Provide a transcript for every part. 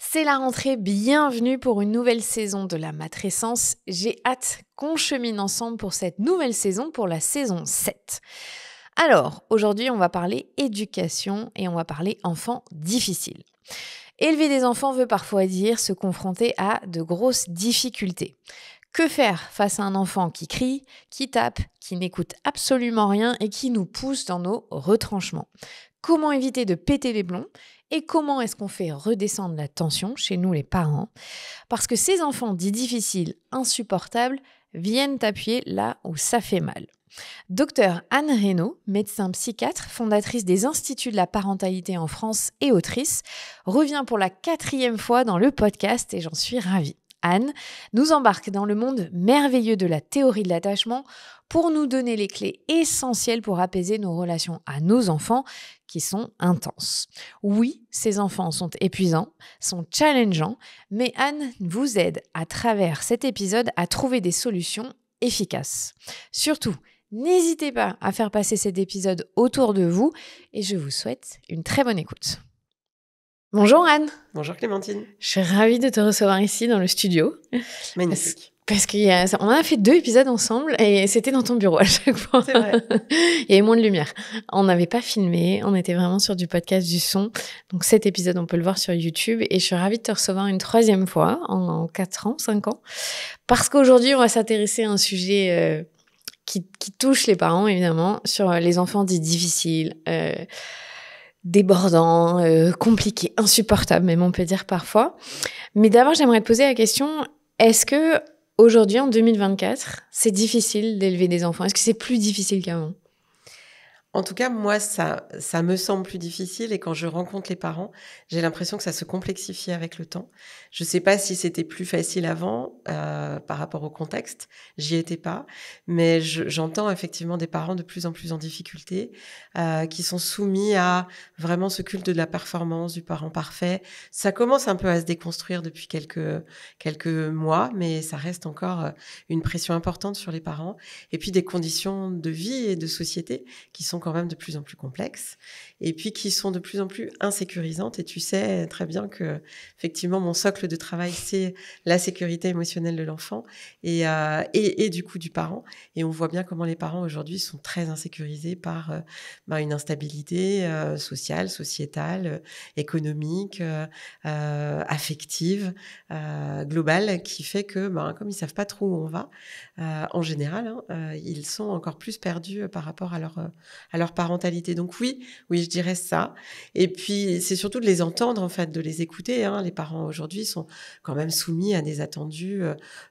C'est la rentrée, bienvenue pour une nouvelle saison de la matrescence. J'ai hâte qu'on chemine ensemble pour cette nouvelle saison, pour la saison 7. Alors, aujourd'hui, on va parler éducation et on va parler enfants difficiles. Élever des enfants veut parfois dire se confronter à de grosses difficultés. Que faire face à un enfant qui crie, qui tape, qui n'écoute absolument rien et qui nous pousse dans nos retranchements? Comment éviter de péter les plombs? Et comment est-ce qu'on fait redescendre la tension chez nous les parents? Parce que ces enfants dits difficiles, insupportables, viennent appuyer là où ça fait mal. Docteur Anne Reynaud, médecin psychiatre, fondatrice des Instituts de la parentalité en France et autrice, revient pour la 4e fois dans le podcast et j'en suis ravie. Anne nous embarque dans le monde merveilleux de la théorie de l'attachement pour nous donner les clés essentielles pour apaiser nos relations à nos enfants qui sont intenses. Oui, ces enfants sont épuisants, sont challengeants, mais Anne vous aide à travers cet épisode à trouver des solutions efficaces. Surtout, n'hésitez pas à faire passer cet épisode autour de vous et je vous souhaite une très bonne écoute. Bonjour Anne. Bonjour Clémentine. Je suis ravie de te recevoir ici dans le studio. Magnifique. Parce qu'on a fait 2 épisodes ensemble et c'était dans ton bureau à chaque fois. C'est vrai. Il y avait moins de lumière. On n'avait pas filmé, on était vraiment sur du podcast, du son. Donc cet épisode, on peut le voir sur YouTube et je suis ravie de te recevoir une 3e fois en 4 ans, 5 ans. Parce qu'aujourd'hui, on va s'intéresser à un sujet qui touche les parents, évidemment, sur les enfants dits difficiles, débordants, compliqués, insupportables, même on peut dire parfois. Mais d'abord, j'aimerais te poser la question, est-ce que aujourd'hui, en 2024, c'est difficile d'élever des enfants? Est-ce que c'est plus difficile qu'avant? En tout cas, moi, ça me semble plus difficile et quand je rencontre les parents, j'ai l'impression que ça se complexifie avec le temps. Je sais pas si c'était plus facile avant par rapport au contexte, j'y étais pas, mais j'entends effectivement des parents de plus en plus en difficulté qui sont soumis à vraiment ce culte de la performance, du parent parfait. Ça commence un peu à se déconstruire depuis quelques mois, mais ça reste encore une pression importante sur les parents et puis des conditions de vie et de société qui sont quand même de plus en plus complexes et puis qui sont de plus en plus insécurisantes. Et tu sais très bien que, effectivement, mon socle de travail, c'est la sécurité émotionnelle de l'enfant et du coup du parent. Et on voit bien comment les parents aujourd'hui sont très insécurisés par une instabilité sociale, sociétale, économique, affective, globale, qui fait que, comme ils savent pas trop où on va, en général, ils sont encore plus perdus par rapport à leur parentalité. Donc oui, je dirais ça. Et puis, c'est surtout de les entendre, en fait, de les écouter. Les parents aujourd'hui sont quand même soumis à des attendus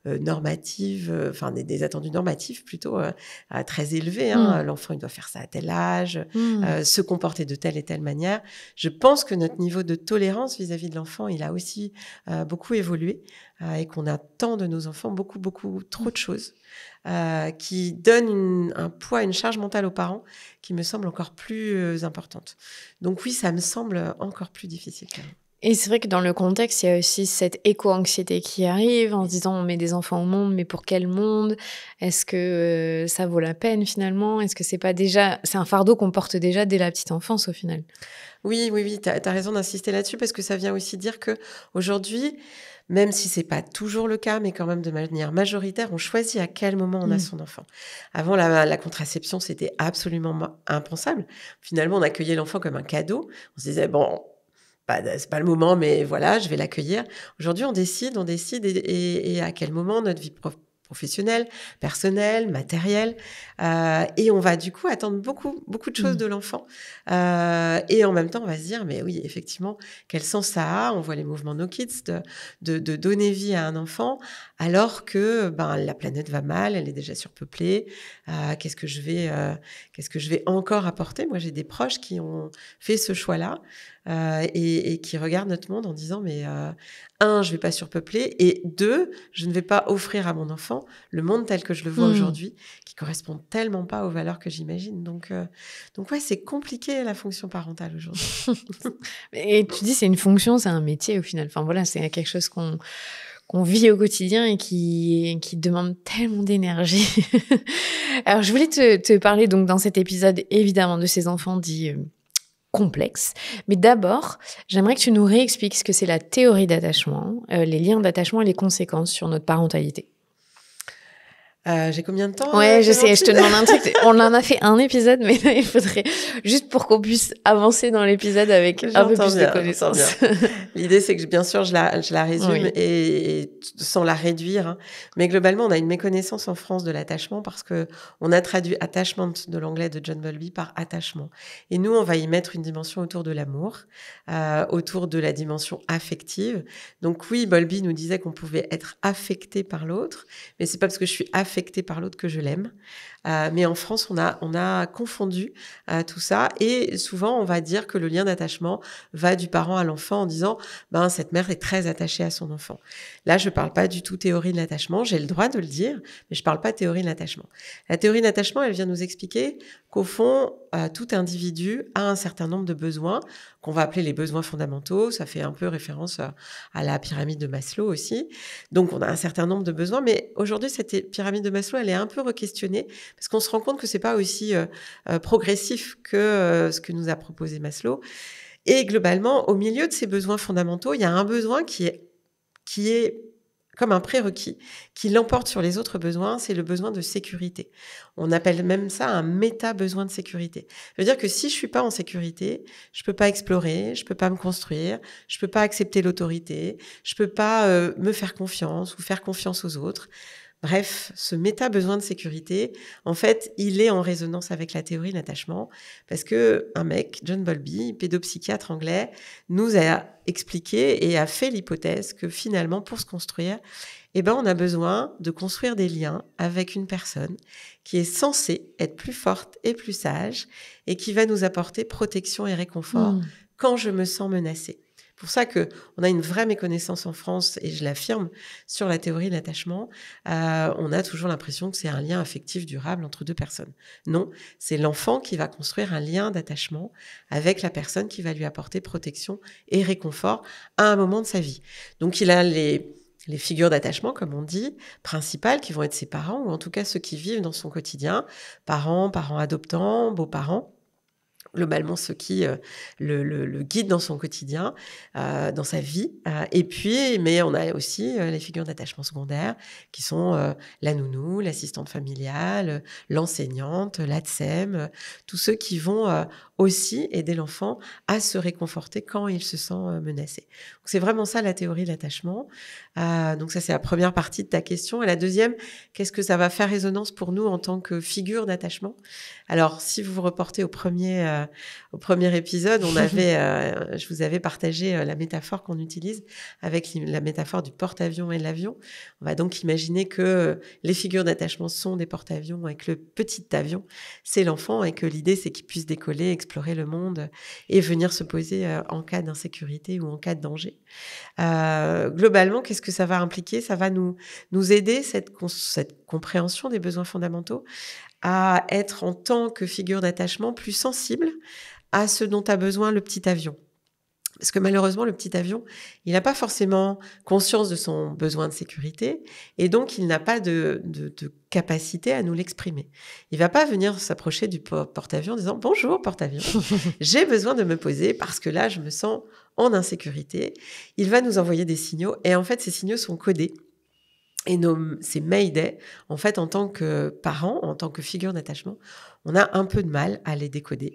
normatifs, des attendus normatifs plutôt très élevés. L'enfant, il doit faire ça à tel âge, se comporter de telle et telle manière. Je pense que notre niveau de tolérance vis-à-vis de l'enfant, il a aussi beaucoup évolué et qu'on attend de nos enfants beaucoup, beaucoup trop de choses. Qui donne un poids, une charge mentale aux parents qui me semble encore plus importante. Donc oui, ça me semble encore plus difficile quand même. Et c'est vrai que dans le contexte, il y a aussi cette éco-anxiété qui arrive en se disant on met des enfants au monde, mais pour quel monde? Est-ce que ça vaut la peine finalement? Est-ce que c'est un fardeau qu'on porte déjà dès la petite enfance au final? Oui, t'as raison d'insister là-dessus parce que ça vient aussi dire que aujourd'hui, même si c'est pas toujours le cas, mais quand même de manière majoritaire, on choisit à quel moment on a son enfant. Avant, la contraception, c'était absolument impensable. Finalement, on accueillait l'enfant comme un cadeau. On se disait, bon, c'est pas le moment, mais voilà, je vais l'accueillir. Aujourd'hui, on décide et à quel moment notre vie professionnelle, personnelle, matérielle, et on va du coup attendre beaucoup, beaucoup de choses de l'enfant. Et en même temps, on va se dire, mais oui, effectivement, quel sens ça a? On voit les mouvements No Kids de donner vie à un enfant, alors que la planète va mal, elle est déjà surpeuplée. Qu'est-ce que je vais encore apporter? Moi, j'ai des proches qui ont fait ce choix-là. Et qui regardent notre monde en disant mais 1, je vais pas surpeupler et 2, je ne vais pas offrir à mon enfant le monde tel que je le vois aujourd'hui, qui correspond tellement pas aux valeurs que j'imagine. Donc ouais, c'est compliqué la fonction parentale aujourd'hui. Et tu dis c'est une fonction, c'est un métier au final. Enfin voilà, c'est quelque chose qu'on vit au quotidien et qui demande tellement d'énergie. Alors je voulais te parler donc dans cet épisode évidemment de ces enfants dits complexe. Mais d'abord, j'aimerais que tu nous réexpliques ce que c'est la théorie d'attachement, les liens d'attachement et les conséquences sur notre parentalité. J'ai combien de temps Ouais, je sais, Clémentine je te demande un truc. On en a fait un épisode, mais là, il faudrait juste pour qu'on puisse avancer dans l'épisode avec un peu plus de connaissances. L'idée, c'est que bien sûr, je la résume Oui. et sans la réduire. Hein. Mais globalement, on a une méconnaissance en France de l'attachement parce que on a traduit attachment de l'anglais de John Bowlby par attachement. Et nous, on va y mettre une dimension autour de l'amour, autour de la dimension affective. Donc oui, Bowlby nous disait qu'on pouvait être affecté par l'autre, mais c'est pas parce que je suis affecté par l'autre que je l'aime. Mais en France, on a confondu tout ça et souvent, on va dire que le lien d'attachement va du parent à l'enfant en disant « cette mère est très attachée à son enfant ». Là, je parle pas du tout théorie de l'attachement, j'ai le droit de le dire, mais je parle pas théorie de l'attachement. La théorie de l'attachement, elle vient nous expliquer qu'au fond, tout individu a un certain nombre de besoins qu'on va appeler les besoins fondamentaux. Ça fait un peu référence à la pyramide de Maslow aussi. Donc, on a un certain nombre de besoins, mais aujourd'hui, cette pyramide de Maslow, elle est un peu requestionnée parce qu'on se rend compte que c'est pas aussi progressif que ce que nous a proposé Maslow. Et globalement, au milieu de ces besoins fondamentaux, il y a un besoin qui est comme un prérequis, qui l'emporte sur les autres besoins, c'est le besoin de sécurité. On appelle même ça un méta-besoin de sécurité. Ça veut dire que si je suis pas en sécurité, je peux pas explorer, je peux pas me construire, je peux pas accepter l'autorité, je peux pas me faire confiance ou faire confiance aux autres. Bref, ce méta-besoin de sécurité, en fait, il est en résonance avec la théorie de l'attachement parce que un mec, John Bowlby, pédopsychiatre anglais, nous a expliqué et a fait l'hypothèse que finalement, pour se construire, on a besoin de construire des liens avec une personne qui est censée être plus forte et plus sage et qui va nous apporter protection et réconfort quand je me sens menacée. C'est pour ça qu'on a une vraie méconnaissance en France, et je l'affirme, sur la théorie de l'attachement. On a toujours l'impression que c'est un lien affectif durable entre deux personnes. Non, c'est l'enfant qui va construire un lien d'attachement avec la personne qui va lui apporter protection et réconfort à un moment de sa vie. Donc, il a les figures d'attachement, comme on dit, principales, qui vont être ses parents, ou en tout cas ceux qui vivent dans son quotidien, parents adoptants, beaux-parents. Globalement, ceux qui le guident dans son quotidien, dans sa vie. Et puis, mais on a aussi les figures d'attachement secondaire, qui sont la nounou, l'assistante familiale, l'enseignante, l'ATSEM, tous ceux qui vont aussi aider l'enfant à se réconforter quand il se sent menacé. Donc, c'est vraiment ça la théorie de l'attachement. Donc ça, c'est la première partie de ta question. Et la deuxième, qu'est-ce que ça va faire résonance pour nous en tant que figure d'attachement ? Alors, si vous vous reportez au premier épisode, je vous avais partagé la métaphore qu'on utilise avec la métaphore du porte-avions et de l'avion. On va donc imaginer que les figures d'attachement sont des porte-avions et que le petit avion, c'est l'enfant et que l'idée, c'est qu'il puisse décoller, explorer le monde et venir se poser en cas d'insécurité ou en cas de danger. Globalement, qu'est-ce que ça va impliquer ? Ça va nous aider, cette compréhension des besoins fondamentaux, à être en tant que figure d'attachement plus sensible à ce dont a besoin le petit avion. Parce que malheureusement, le petit avion, il n'a pas forcément conscience de son besoin de sécurité et donc il n'a pas de capacité à nous l'exprimer. Il va pas venir s'approcher du porte-avions en disant « Bonjour porte-avions, j'ai besoin de me poser parce que là, je me sens en insécurité. » Il va nous envoyer des signaux et en fait, ces signaux sont codés. Et ces mayday, en fait, en tant que parent, en tant que figure d'attachement, on a un peu de mal à les décoder.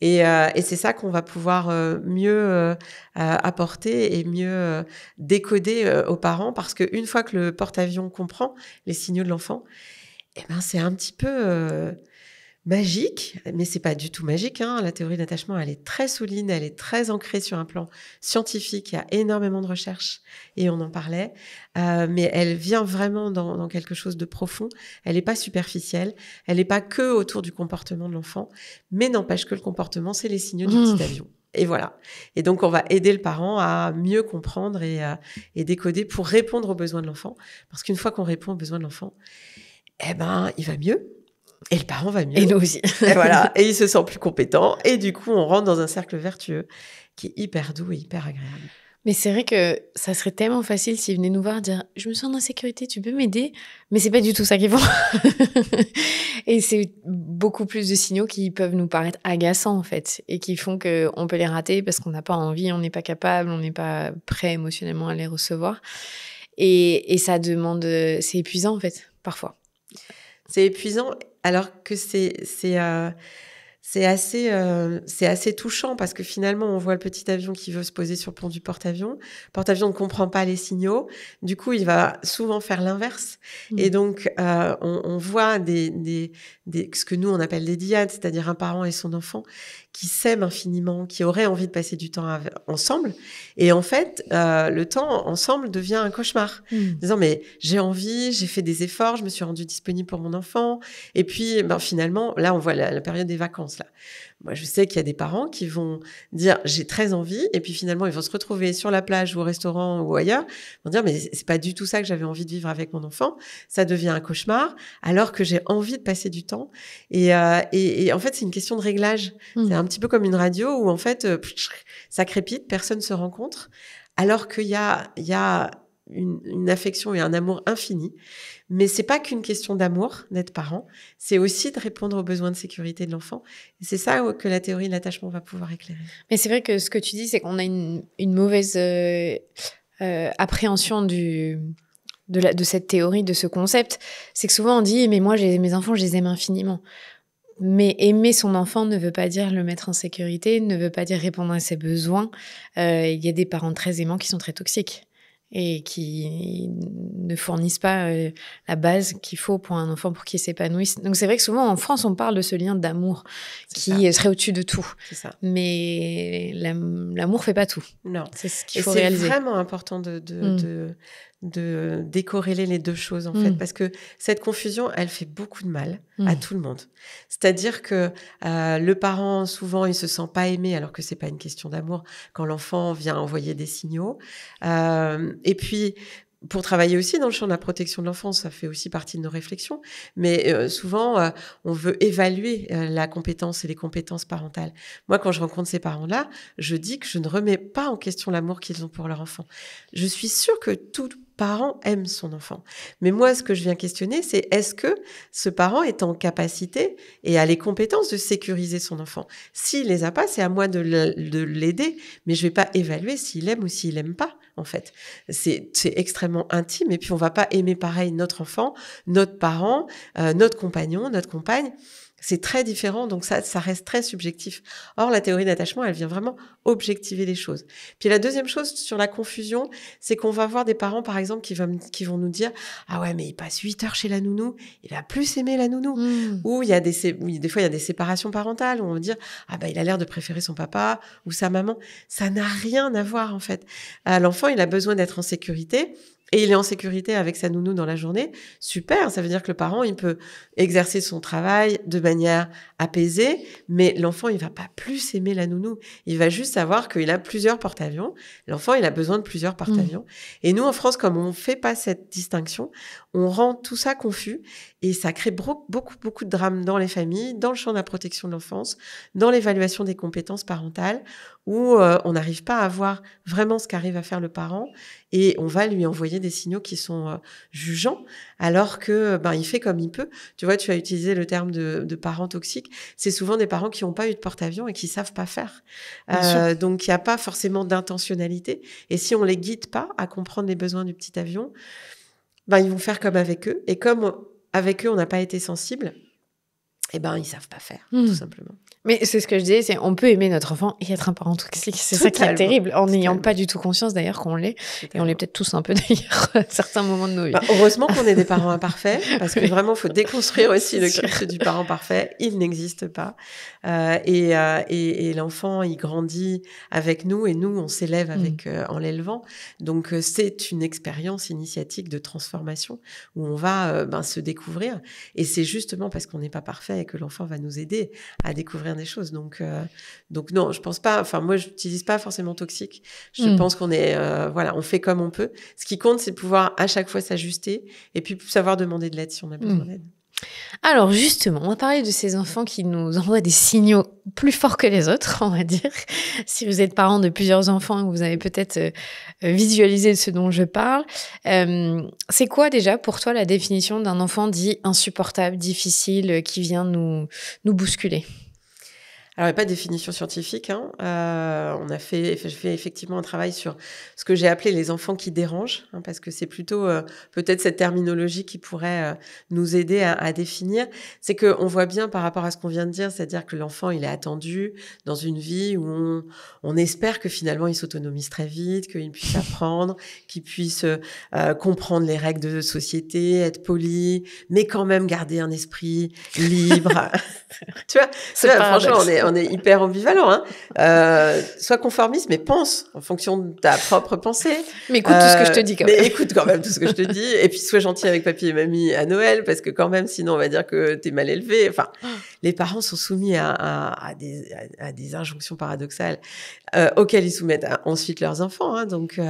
Et c'est ça qu'on va pouvoir mieux apporter et mieux décoder aux parents, parce qu'une fois que le porte-avions comprend les signaux de l'enfant, c'est un petit peu magique, mais c'est pas du tout magique. La théorie d'attachement, elle est très solide, elle est très ancrée sur un plan scientifique. Il y a énormément de recherches et on en parlait, mais elle vient vraiment dans quelque chose de profond. Elle n'est pas superficielle, elle n'est pas que autour du comportement de l'enfant, mais n'empêche que le comportement, c'est les signaux du petit avion. Et voilà. Et donc, on va aider le parent à mieux comprendre et décoder pour répondre aux besoins de l'enfant. Parce qu'une fois qu'on répond aux besoins de l'enfant, il va mieux. Et le parent va mieux. Et nous aussi. Et voilà. Et il se sent plus compétent. Et du coup, on rentre dans un cercle vertueux qui est hyper doux et hyper agréable. Mais c'est vrai que ça serait tellement facile s'ils venaient nous voir dire « Je me sens en insécurité, tu peux m'aider ?» Mais c'est pas du tout ça qu'ils font. Et c'est beaucoup plus de signaux qui peuvent nous paraître agaçants, en fait, et qui font qu'on peut les rater parce qu'on n'a pas envie, on n'est pas capable, on n'est pas prêt émotionnellement à les recevoir. Et ça demande... C'est épuisant, en fait, parfois. C'est épuisant, alors que c'est assez touchant parce que finalement, on voit le petit avion qui veut se poser sur le pont du porte-avions. Le porte-avions ne comprend pas les signaux. Du coup, il va souvent faire l'inverse. Et donc, on voit ce que nous, on appelle des dyades, c'est-à-dire un parent et son enfant qui s'aiment infiniment, qui auraient envie de passer du temps ensemble. Et en fait, le temps ensemble devient un cauchemar. Disant, mais j'ai envie, j'ai fait des efforts, je me suis rendue disponible pour mon enfant. Et puis, finalement, là, on voit la période des vacances. Là. Moi, je sais qu'il y a des parents qui vont dire j'ai très envie, et puis finalement ils vont se retrouver sur la plage ou au restaurant ou ailleurs, ils vont dire mais c'est pas du tout ça que j'avais envie de vivre avec mon enfant. Ça devient un cauchemar alors que j'ai envie de passer du temps. Et en fait c'est une question de réglage. C'est un petit peu comme une radio où en fait ça crépite, personne se rencontre, alors qu'il y a une affection et un amour infini. Mais c'est pas qu'une question d'amour, d'être parent. C'est aussi de répondre aux besoins de sécurité de l'enfant. Et c'est ça que la théorie de l'attachement va pouvoir éclairer. Mais c'est vrai que ce que tu dis, c'est qu'on a une mauvaise appréhension de cette théorie, de ce concept. C'est que souvent on dit, mais moi, mes enfants, je les aime infiniment. Mais aimer son enfant ne veut pas dire le mettre en sécurité, ne veut pas dire répondre à ses besoins. Il y a des parents très aimants qui sont très toxiques et qui ne fournissent pas la base qu'il faut pour un enfant pour qu'il s'épanouisse. Donc c'est vrai que souvent en France, on parle de ce lien d'amour qui serait au-dessus de tout. C'est ça. Mais l'amour fait pas tout. Non. C'est ce qu'il faut réaliser. C'est vraiment important de décorréler les deux choses, en fait, parce que cette confusion, elle fait beaucoup de mal à tout le monde. C'est-à-dire que le parent, souvent, il se sent pas aimé, alors que c'est pas une question d'amour, quand l'enfant vient envoyer des signaux. Et puis, pour travailler aussi dans le champ de la protection de l'enfance, ça fait aussi partie de nos réflexions, mais souvent, on veut évaluer la compétence et les compétences parentales. Moi, quand je rencontre ces parents-là, je dis que je ne remets pas en question l'amour qu'ils ont pour leur enfant. Je suis sûre que tout parent aime son enfant. Mais moi, ce que je viens questionner, c'est est-ce que ce parent est en capacité et a les compétences de sécuriser son enfant? S'il les a pas, c'est à moi de l'aider, mais je vais pas évaluer s'il aime ou s'il aime pas. En fait, c'est extrêmement intime, et puis on va pas aimer pareil notre enfant, notre parent, notre compagnon, notre compagne. C'est très différent, donc ça reste très subjectif. Or, la théorie d'attachement, elle vient vraiment objectiver les choses. Puis la deuxième chose sur la confusion, c'est qu'on va voir des parents, par exemple, qui vont nous dire « Ah ouais, mais il passe 8 heures chez la nounou, il va plus aimer la nounou. » Ou des fois, il y a des séparations parentales où on va dire « Ah bah, il a l'air de préférer son papa ou sa maman. » Ça n'a rien à voir, en fait. L'enfant, il a besoin d'être en sécurité. Et il est en sécurité avec sa nounou dans la journée, super, ça veut dire que le parent, il peut exercer son travail de manière apaisée, mais l'enfant, il va pas plus aimer la nounou. Il va juste savoir qu'il a plusieurs porte-avions. L'enfant, il a besoin de plusieurs porte-avions. Et nous, en France, comme on fait pas cette distinction, on rend tout ça confus, et ça crée beaucoup de drames dans les familles, dans le champ de la protection de l'enfance, dans l'évaluation des compétences parentales, où on n'arrive pas à voir vraiment ce qu'arrive à faire le parent, et on va lui envoyer des signaux qui sont jugeants, alors que il fait comme il peut. Tu vois, tu as utilisé le terme de parents toxiques. C'est souvent des parents qui n'ont pas eu de porte-avions et qui savent pas faire. Donc, il n'y a pas forcément d'intentionnalité. Et si on les guide pas à comprendre les besoins du petit avion, ils vont faire comme avec eux. Et comme avec eux, on n'a pas été sensible, ils savent pas faire, tout simplement. Mais c'est ce que je disais, c'est on peut aimer notre enfant et être un parent toxique. C'est ça qui est terrible, en n'ayant pas du tout conscience d'ailleurs qu'on l'est. Et on l'est peut-être tous un peu d'ailleurs à certains moments de nos vies. Heureusement qu'on est des parents imparfaits, parce que vraiment, il faut déconstruire aussi le culte du parent parfait. Il n'existe pas. Et l'enfant, il grandit avec nous, et nous, on s'élève avec en l'élevant. Donc, c'est une expérience initiatique de transformation où on va se découvrir. Et c'est justement parce qu'on n'est pas parfait et que l'enfant va nous aider à découvrir des choses. Donc non, je pense pas. Enfin, moi, je n'utilise pas forcément toxique. Je pense qu'on est, on fait comme on peut. Ce qui compte, c'est de pouvoir à chaque fois s'ajuster et puis savoir demander de l'aide si on a besoin d'aide. Alors justement, on va parler de ces enfants qui nous envoient des signaux plus forts que les autres, on va dire. Si vous êtes parent de plusieurs enfants, vous avez peut-être visualisé ce dont je parle. C'est quoi déjà pour toi la définition d'un enfant dit insupportable, difficile, qui vient nous bousculer ? Alors, il n'y a pas de définition scientifique. J'ai fait effectivement un travail sur ce que j'ai appelé les enfants qui dérangent, parce que c'est plutôt peut-être cette terminologie qui pourrait nous aider à définir. C'est qu'on voit bien par rapport à ce qu'on vient de dire, c'est-à-dire que l'enfant, il est attendu dans une vie où on espère que finalement, il s'autonomise très vite, qu'il puisse apprendre, qu'il puisse comprendre les règles de société, être poli, mais quand même garder un esprit libre. Tu vois, franchement, on est hyper ambivalent. Sois conformiste, mais pense en fonction de ta propre pensée. Mais écoute tout ce que je te dis quand même. Mais écoute quand même tout ce que je te dis. Et puis, sois gentil avec papy et mamie à Noël, parce que quand même, sinon, on va dire que t'es mal élevé. Enfin, les parents sont soumis à des injonctions paradoxales auxquelles ils soumettent ensuite leurs enfants. Donc,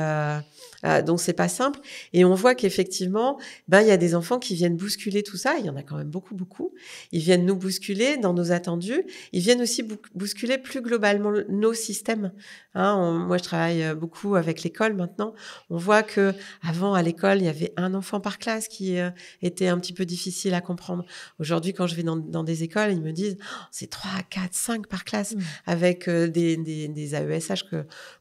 c'est pas simple. Et on voit qu'effectivement, il y a des enfants qui viennent bousculer tout ça. Il y en a quand même beaucoup, beaucoup. Ils viennent nous bousculer dans nos attendus. Ils viennent aussi bousculer plus globalement nos systèmes. Moi, je travaille beaucoup avec l'école maintenant. On voit que avant, à l'école, il y avait un enfant par classe qui était un petit peu difficile à comprendre. Aujourd'hui, quand je vais dans des écoles, ils me disent c'est 3, 4, 5 par classe avec des AESH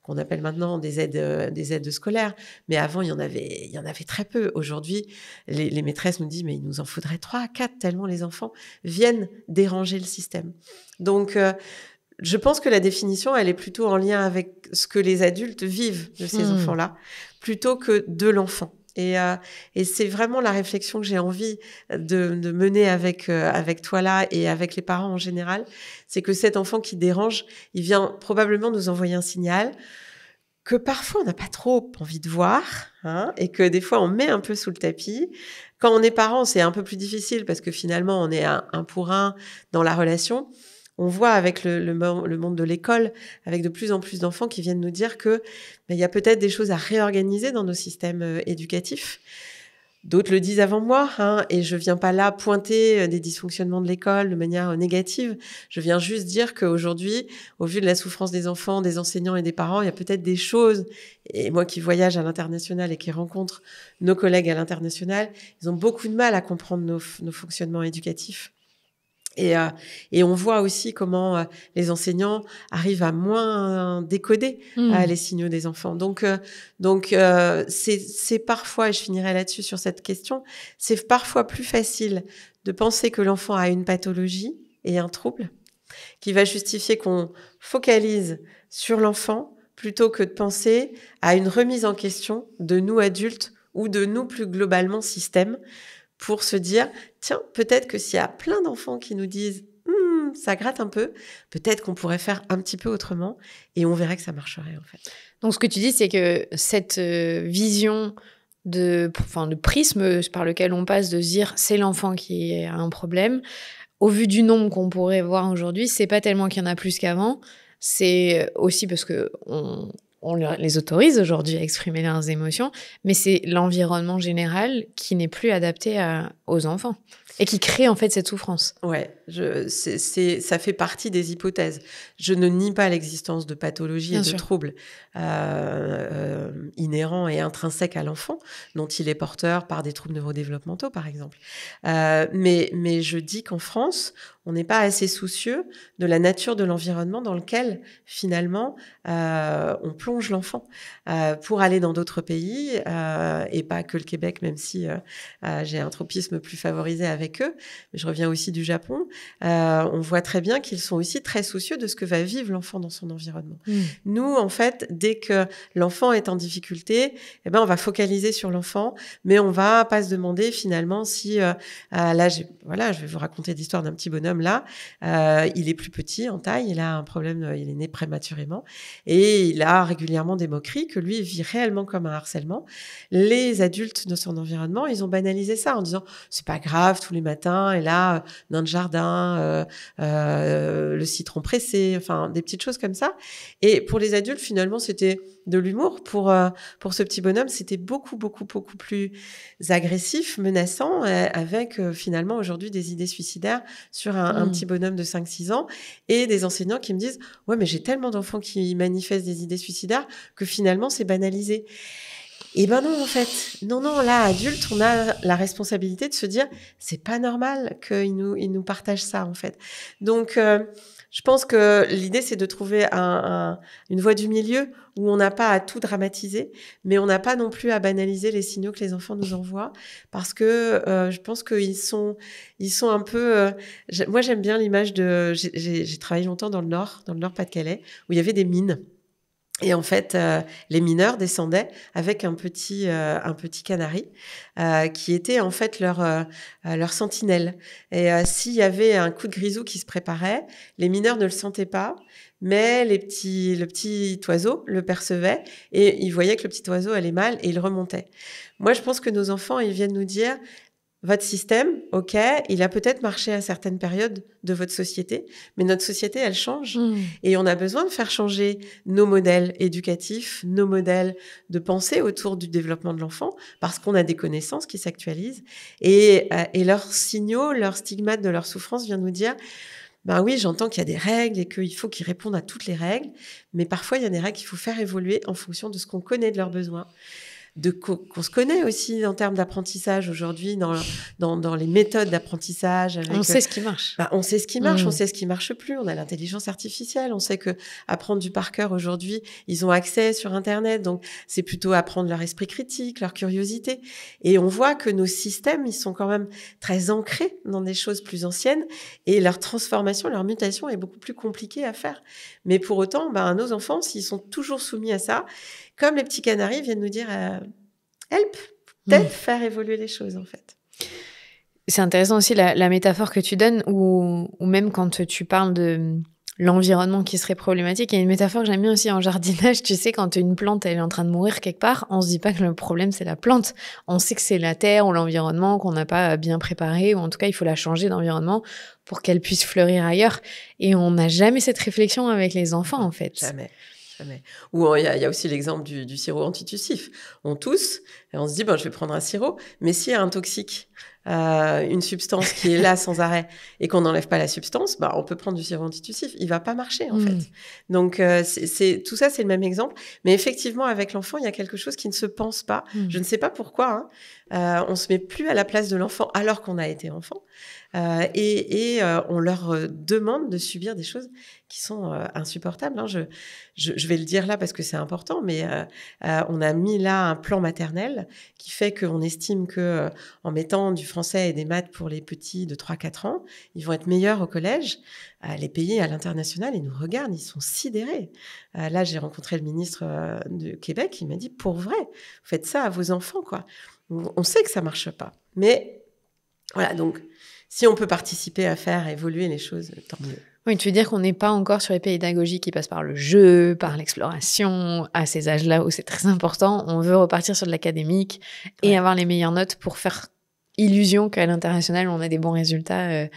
qu'on appelle maintenant des aides scolaires. Mais avant, il y en avait très peu. Aujourd'hui, les maîtresses nous disent mais il nous en faudrait 3, 4 tellement les enfants viennent déranger le système. Donc, je pense que la définition, elle est plutôt en lien avec ce que les adultes vivent de ces enfants-là, plutôt que de l'enfant. Et c'est vraiment la réflexion que j'ai envie de mener avec toi là et avec les parents en général. C'est que cet enfant qui dérange, il vient probablement nous envoyer un signal que parfois on n'a pas trop envie de voir, et que des fois on met un peu sous le tapis. Quand on est parent, c'est un peu plus difficile parce que finalement on est un pour un dans la relation. On voit avec le monde de l'école, avec de plus en plus d'enfants qui viennent nous dire que il y a peut-être des choses à réorganiser dans nos systèmes éducatifs. D'autres le disent avant moi, et je viens pas là pointer des dysfonctionnements de l'école de manière négative. Je viens juste dire qu'aujourd'hui, au vu de la souffrance des enfants, des enseignants et des parents, il y a peut-être des choses, et moi qui voyage à l'international et qui rencontre nos collègues à l'international, ils ont beaucoup de mal à comprendre nos fonctionnements éducatifs. Et on voit aussi comment les enseignants arrivent à moins décoder les signaux des enfants. Donc c'est parfois, et je finirai là-dessus sur cette question, c'est parfois plus facile de penser que l'enfant a une pathologie et un trouble qui va justifier qu'on focalise sur l'enfant plutôt que de penser à une remise en question de nous adultes ou de nous plus globalement système, pour se dire, tiens, peut-être que s'il y a plein d'enfants qui nous disent ça gratte un peu, peut-être qu'on pourrait faire un petit peu autrement et on verrait que ça marcherait en fait. Donc ce que tu dis, c'est que cette vision de prisme par lequel on passe de se dire c'est l'enfant qui a un problème, au vu du nombre qu'on pourrait voir aujourd'hui, c'est pas tellement qu'il y en a plus qu'avant, c'est aussi parce que on les autorise aujourd'hui à exprimer leurs émotions, mais c'est l'environnement général qui n'est plus adapté aux enfants et qui crée en fait cette souffrance. Ouais, ça fait partie des hypothèses. Je ne nie pas l'existence de pathologies Bien et sûr. de troubles inhérents et intrinsèques à l'enfant, dont il est porteur par des troubles neurodéveloppementaux, par exemple. Mais je dis qu'en France, on n'est pas assez soucieux de la nature de l'environnement dans lequel, finalement, on plonge l'enfant. Pour aller dans d'autres pays, et pas que le Québec, même si j'ai un tropisme plus favorisé avec eux, mais je reviens aussi du Japon, on voit très bien qu'ils sont aussi très soucieux de ce que va vivre l'enfant dans son environnement. Nous, en fait, dès que l'enfant est en difficulté, on va focaliser sur l'enfant, mais on va pas se demander finalement si... là, je vais vous raconter l'histoire d'un petit bonhomme bonhomme-là, il est plus petit en taille, il a un problème, il est né prématurément et il a régulièrement des moqueries que lui vit réellement comme un harcèlement. Les adultes de son environnement, ils ont banalisé ça en disant c'est pas grave, tous les matins, et là, dans le jardin, le citron pressé, enfin des petites choses comme ça. Et pour les adultes, finalement, c'était de l'humour. Pour ce petit bonhomme, c'était beaucoup plus agressif, menaçant, avec finalement aujourd'hui des idées suicidaires sur un petit bonhomme de 5-6 ans et des enseignants qui me disent « Ouais, mais j'ai tellement d'enfants qui manifestent des idées suicidaires que finalement, c'est banalisé. » Eh ben non, en fait. Non, là, adulte, on a la responsabilité de se dire « C'est pas normal qu'ils nous partagent ça, en fait. » Donc, je pense que l'idée, c'est de trouver une voie du milieu où on n'a pas à tout dramatiser, mais on n'a pas non plus à banaliser les signaux que les enfants nous envoient, parce que je pense qu'ils sont un peu... moi, j'aime bien l'image de... J'ai travaillé longtemps dans le Nord Pas-de-Calais, où il y avait des mines. Et en fait, les mineurs descendaient avec un petit canari qui était en fait leur sentinelle. Et s'il y avait un coup de grisou qui se préparait, les mineurs ne le sentaient pas, mais le petit oiseau le percevait et il voyait que le petit oiseau allait mal et il remontait. Moi, je pense que nos enfants, ils viennent nous dire votre système, ok, il a peut-être marché à certaines périodes de votre société, mais notre société, elle change. Et on a besoin de faire changer nos modèles éducatifs, nos modèles de pensée autour du développement de l'enfant, parce qu'on a des connaissances qui s'actualisent. Et leurs signaux, leurs stigmates de leur souffrance viennent nous dire ben oui, j'entends qu'il y a des règles et qu'il faut qu'ils répondent à toutes les règles, mais parfois, il y a des règles qu'il faut faire évoluer en fonction de ce qu'on connaît de leurs besoins. Qu'on se connaît aussi en termes d'apprentissage aujourd'hui, dans les méthodes d'apprentissage. On sait ce qui marche. On sait ce qui marche, on sait ce qui marche plus. On a l'intelligence artificielle, on sait que apprendre du par cœur aujourd'hui, ils ont accès sur Internet. Donc, c'est plutôt apprendre leur esprit critique, leur curiosité. Et on voit que nos systèmes, ils sont quand même très ancrés dans des choses plus anciennes et leur transformation, leur mutation est beaucoup plus compliquée à faire. Mais pour autant, nos enfants, s'ils sont toujours soumis à ça, comme les petits canaris viennent nous dire help, peut-être faire évoluer les choses, en fait. C'est intéressant aussi la métaphore que tu donnes, ou même quand tu parles de l'environnement qui serait problématique. Il y a une métaphore que j'aime bien aussi en jardinage. Tu sais, quand une plante elle est en train de mourir quelque part, on se dit pas que le problème c'est la plante. On sait que c'est la terre ou l'environnement qu'on n'a pas bien préparé, ou en tout cas il faut la changer d'environnement pour qu'elle puisse fleurir ailleurs. Et on n'a jamais cette réflexion avec les enfants, en fait. Jamais. Ou il y a aussi l'exemple du sirop antitussif. On tousse et on se dit je vais prendre un sirop, mais s'il y a un toxique, une substance qui est là sans arrêt et qu'on n'enlève pas la substance, on peut prendre du sirop antitussif, il va pas marcher en fait. Donc c'est tout ça, c'est le même exemple, mais effectivement avec l'enfant il y a quelque chose qui ne se pense pas. Je ne sais pas pourquoi. On se met plus à la place de l'enfant alors qu'on a été enfant. Et on leur demande de subir des choses qui sont insupportables. Je vais le dire là parce que c'est important, mais on a mis là un plan maternel qui fait qu'on estime que en mettant du français et des maths pour les petits de 3-4 ans, ils vont être meilleurs au collège. Les pays à l'international, ils nous regardent, ils sont sidérés. Là, j'ai rencontré le ministre du Québec, il m'a dit, pour vrai, vous faites ça à vos enfants, quoi. On sait que ça marche pas. Mais voilà, donc si on peut participer à faire évoluer les choses, tant mieux. Oui, tu veux dire qu'on n'est pas encore sur les pédagogies qui passent par le jeu, par l'exploration, à ces âges-là où c'est très important. On veut repartir sur de l'académique et avoir les meilleures notes pour faire illusion qu'à l'international, on a des bons résultats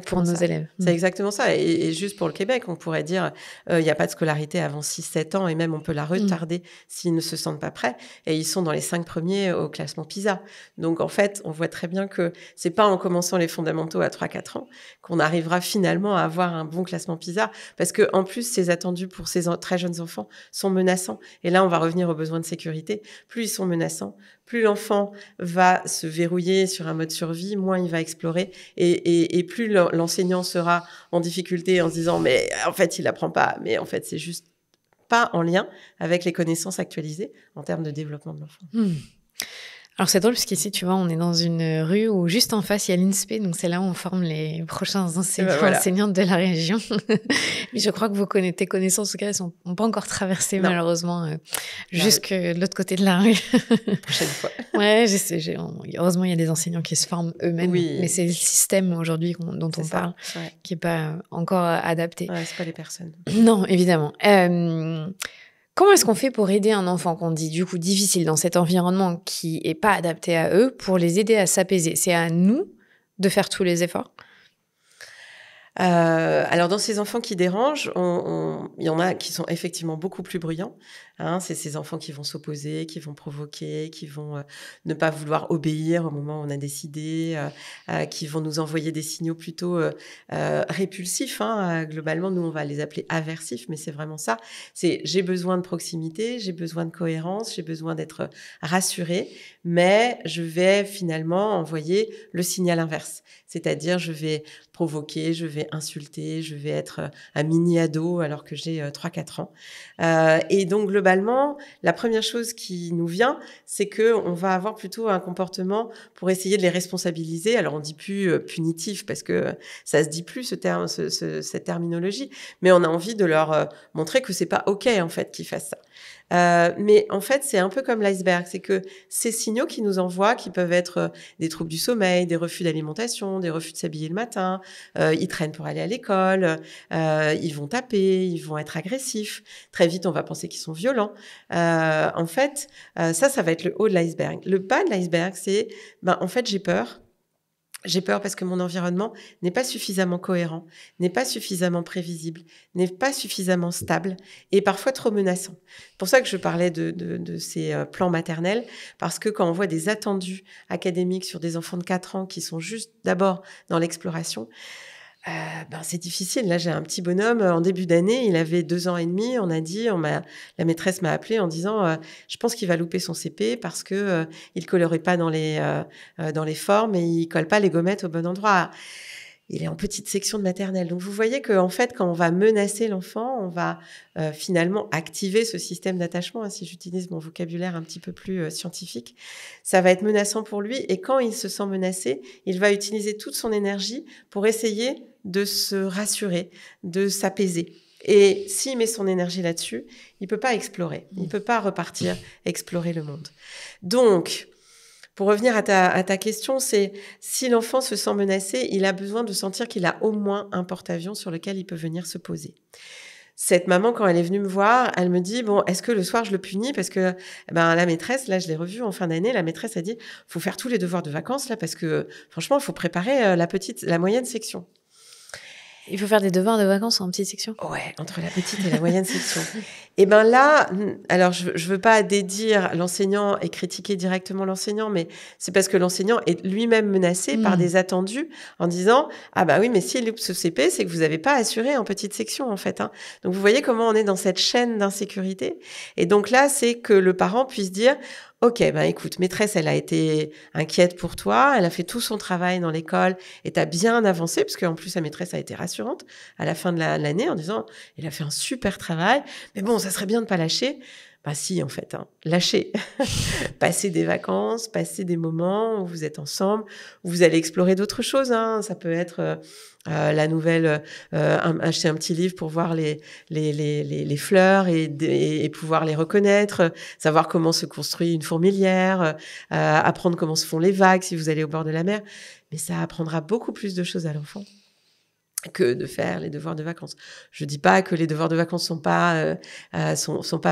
pour nos élèves. C'est exactement ça. Et juste pour le Québec, on pourrait dire il n'y a pas de scolarité avant 6-7 ans et même on peut la retarder s'ils ne se sentent pas prêts. Et ils sont dans les 5 premiers au classement PISA. Donc, en fait, on voit très bien que c'est pas en commençant les fondamentaux à 3-4 ans qu'on arrivera finalement à avoir un bon classement PISA. Parce que en plus, ces attendus pour ces très jeunes enfants sont menaçants. Et là, on va revenir aux besoins de sécurité. Plus ils sont menaçants, plus l'enfant va se verrouiller sur un mode survie, moins il va explorer et plus l'enseignant sera en difficulté en se disant mais en fait il apprend pas, mais en fait c'est juste pas en lien avec les connaissances actualisées en termes de développement de l'enfant. Alors c'est drôle parce qu'ici, tu vois, on est dans une rue où juste en face, il y a l'INSPE, donc c'est là où on forme les prochains enseignants, Voilà. enseignantes de la région. Mais je crois que tes connaissances, en tout cas, elles n'ont pas encore traversé, Non. malheureusement, jusque de l'autre côté de la rue. Prochaine fois. Ouais, je sais. Heureusement, il y a des enseignants qui se forment eux-mêmes, Oui. mais c'est le système aujourd'hui dont on parle qui n'est pas encore adapté. Ouais, c'est pas les personnes. Non, évidemment. Comment est-ce qu'on fait pour aider un enfant qu'on dit du coup difficile dans cet environnement qui n'est pas adapté à eux pour les aider à s'apaiser? C'est à nous de faire tous les efforts? Alors dans ces enfants qui dérangent, il y en a qui sont effectivement beaucoup plus bruyants. Hein, c'est ces enfants qui vont s'opposer, qui vont provoquer, qui vont ne pas vouloir obéir au moment où on a décidé, qui vont nous envoyer des signaux plutôt répulsifs. Hein. Globalement, nous on va les appeler aversifs, mais c'est vraiment ça. C'est j'ai besoin de proximité, j'ai besoin de cohérence, j'ai besoin d'être rassurée, mais je vais finalement envoyer le signal inverse. C'est-à-dire je vais provoquer, je vais insulter, je vais être un mini-ado alors que j'ai 3-4 ans. Et donc, globalement, la première chose qui nous vient, c'est qu'on va avoir plutôt un comportement pour essayer de les responsabiliser. Alors, on dit plus punitif parce que ça se dit plus cette terminologie, mais on a envie de leur montrer que c'est pas OK, en fait, qu'ils fassent ça. Mais en fait, c'est un peu comme l'iceberg. C'est que ces signaux qui nous envoient, qui peuvent être des troubles du sommeil, des refus d'alimentation, des refus de s'habiller le matin, ils traînent pour aller à l'école, ils vont taper, ils vont être agressifs. Très vite, on va penser qu'ils sont violents. En fait, ça va être le haut de l'iceberg. Le bas de l'iceberg, c'est, en fait, j'ai peur. J'ai peur parce que mon environnement n'est pas suffisamment cohérent, n'est pas suffisamment prévisible, n'est pas suffisamment stable et parfois trop menaçant. C'est pour ça que je parlais de ces plans maternels, parce que quand on voit des attendus académiques sur des enfants de 4 ans qui sont juste d'abord dans l'exploration, c'est difficile. Là, j'ai un petit bonhomme, en début d'année, il avait 2 ans et demi. On a dit, la maîtresse m'a appelé en disant, je pense qu'il va louper son CP parce que il colorait pas dans les formes et il colle pas les gommettes au bon endroit. Il est en petite section de maternelle. Donc, vous voyez qu'en fait, quand on va menacer l'enfant, on va finalement activer ce système d'attachement, hein, si j'utilise mon vocabulaire un petit peu plus scientifique. Ça va être menaçant pour lui. Et quand il se sent menacé, il va utiliser toute son énergie pour essayer de se rassurer, de s'apaiser. Et s'il met son énergie là-dessus, il peut pas explorer. Il peut pas repartir explorer le monde. Donc, pour revenir à ta question, c'est si l'enfant se sent menacé, il a besoin de sentir qu'il a au moins un porte-avions sur lequel il peut venir se poser. Cette maman, quand elle est venue me voir, elle me dit, bon, est-ce que le soir je le punis? Parce que la maîtresse, là je l'ai revue en fin d'année, la maîtresse a dit, faut faire tous les devoirs de vacances là parce que franchement, il faut préparer la moyenne section. Il faut faire des devoirs de vacances en petite section? Ouais, entre la petite et la moyenne section. Et là, alors je veux pas dédire l'enseignant et critiquer directement l'enseignant, mais c'est parce que l'enseignant est lui-même menacé par des attendus en disant oui, mais s'il loupe ce CP, c'est que vous avez pas assuré en petite section en fait. Hein. Donc vous voyez comment on est dans cette chaîne d'insécurité. Et donc là, c'est que le parent puisse dire OK, écoute, maîtresse, elle a été inquiète pour toi, elle a fait tout son travail dans l'école et t'as bien avancé, parce qu'en plus, sa maîtresse a été rassurante à la fin de l'année en disant, il a fait un super travail, mais bon, ça serait bien de pas lâcher. Si, en fait, lâcher. Passer des vacances, passer des moments où vous êtes ensemble, où vous allez explorer d'autres choses. Hein. Ça peut être la nouvelle, acheter un petit livre pour voir les fleurs et pouvoir les reconnaître, savoir comment se construit une fourmilière, apprendre comment se font les vagues si vous allez au bord de la mer. Mais ça apprendra beaucoup plus de choses à l'enfant que de faire les devoirs de vacances. Je dis pas que les devoirs de vacances sont pas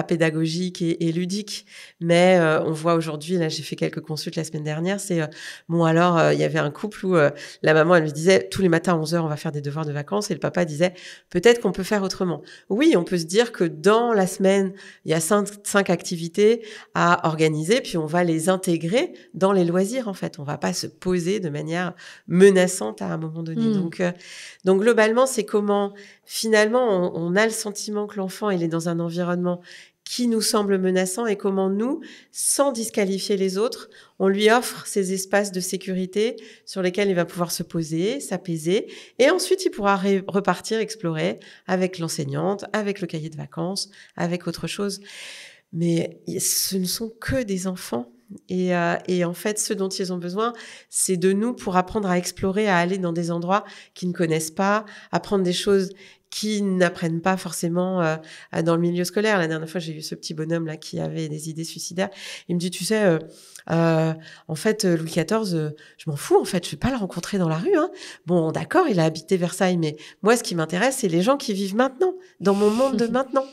pédagogiques et ludiques, mais on voit aujourd'hui, là j'ai fait quelques consultes la semaine dernière, c'est il y avait un couple où la maman elle me disait tous les matins à 11h on va faire des devoirs de vacances et le papa disait peut-être qu'on peut faire autrement. Oui, on peut se dire que dans la semaine, il y a 5 activités à organiser puis on va les intégrer dans les loisirs en fait, on va pas se poser de manière menaçante à un moment donné. Donc globalement, c'est comment, finalement, on a le sentiment que l'enfant, il est dans un environnement qui nous semble menaçant et comment nous, sans disqualifier les autres, on lui offre ces espaces de sécurité sur lesquels il va pouvoir se poser, s'apaiser et ensuite il pourra repartir explorer avec l'enseignante, avec le cahier de vacances, avec autre chose. Mais ce ne sont que des enfants. Et en fait, ce dont ils ont besoin, c'est de nous pour apprendre à explorer, à aller dans des endroits qu'ils ne connaissent pas, apprendre des choses qu'ils n'apprennent pas forcément dans le milieu scolaire. La dernière fois, j'ai eu ce petit bonhomme là qui avait des idées suicidaires. Il me dit, tu sais, en fait, Louis XIV, je m'en fous, en fait, je vais pas le rencontrer dans la rue. Hein. Bon, d'accord, il a habité Versailles, mais moi, ce qui m'intéresse, c'est les gens qui vivent maintenant, dans mon monde de maintenant.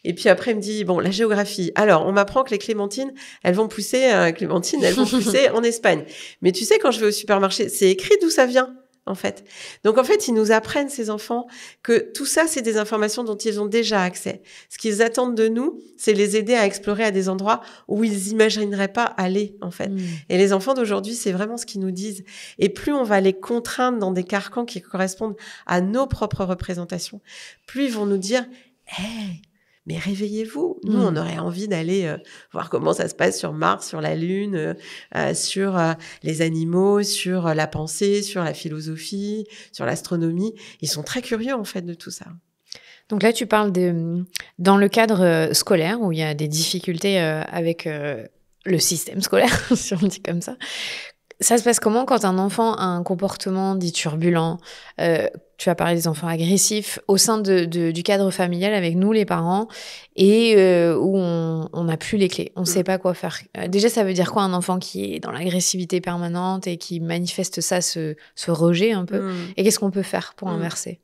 Et puis après, il me dit, bon, la géographie. Alors, on m'apprend que les clémentines, elles vont pousser en Espagne. Mais tu sais, quand je vais au supermarché, c'est écrit d'où ça vient, en fait. Donc, en fait, ils nous apprennent, ces enfants, que tout ça, c'est des informations dont ils ont déjà accès. Ce qu'ils attendent de nous, c'est les aider à explorer à des endroits où ils imagineraient pas aller, en fait. Et les enfants d'aujourd'hui, c'est vraiment ce qu'ils nous disent. Et plus on va les contraindre dans des carcans qui correspondent à nos propres représentations, plus ils vont nous dire, hey, mais réveillez-vous. Nous, on aurait envie d'aller voir comment ça se passe sur Mars, sur la Lune, sur les animaux, sur la pensée, sur la philosophie, sur l'astronomie. Ils sont très curieux, en fait, de tout ça. Donc là, tu parles dans le cadre scolaire, où il y a des difficultés avec le système scolaire, si on dit comme ça. Ça se passe comment quand un enfant a un comportement dit turbulent? Tu as parlé des enfants agressifs au sein du cadre familial avec nous, les parents, et où on n'a plus les clés. On ne sait pas quoi faire. Déjà, ça veut dire quoi un enfant qui est dans l'agressivité permanente et qui manifeste ça, ce rejet un peu? Et qu'est-ce qu'on peut faire pour inverser?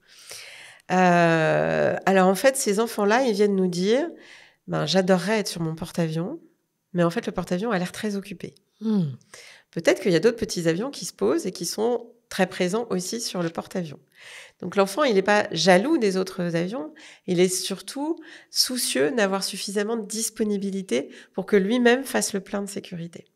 Alors, en fait, ces enfants-là, ils viennent nous dire, j'adorerais être sur mon porte-avions, mais en fait, le porte-avions a l'air très occupé. Peut-être qu'il y a d'autres petits avions qui se posent et qui sont très présents aussi sur le porte-avions. Donc l'enfant, il n'est pas jaloux des autres avions, il est surtout soucieux d'avoir suffisamment de disponibilité pour que lui-même fasse le plein de sécurité.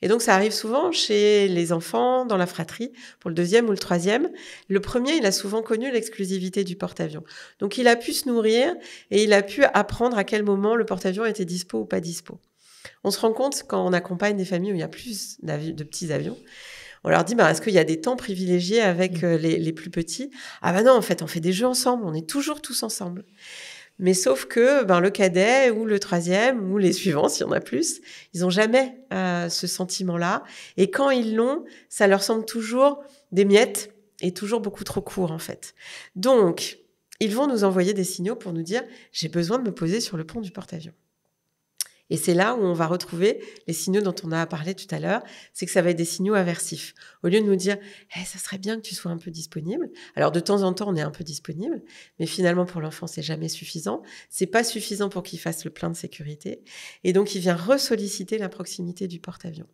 Et donc ça arrive souvent chez les enfants, dans la fratrie, pour le 2e ou le 3e. Le premier, il a souvent connu l'exclusivité du porte-avions. Donc il a pu se nourrir et il a pu apprendre à quel moment le porte-avions était dispo ou pas dispo. On se rend compte quand on accompagne des familles où il y a plus de petits avions, on leur dit, est-ce qu'il y a des temps privilégiés avec les plus petits? Ah non, en fait, on fait des jeux ensemble, on est toujours tous ensemble. Mais sauf que le cadet ou le 3e ou les suivants, s'il y en a plus, ils n'ont jamais ce sentiment-là. Et quand ils l'ont, ça leur semble toujours des miettes et toujours beaucoup trop court, en fait. Donc, ils vont nous envoyer des signaux pour nous dire, j'ai besoin de me poser sur le pont du porte-avions. Et c'est là où on va retrouver les signaux dont on a parlé tout à l'heure, c'est que ça va être des signaux aversifs. Au lieu de nous dire « ça serait bien que tu sois un peu disponible », alors de temps en temps, on est un peu disponible, mais finalement, pour l'enfant, c'est jamais suffisant. C'est pas suffisant pour qu'il fasse le plein de sécurité. Et donc, il vient ressolliciter la proximité du porte-avions.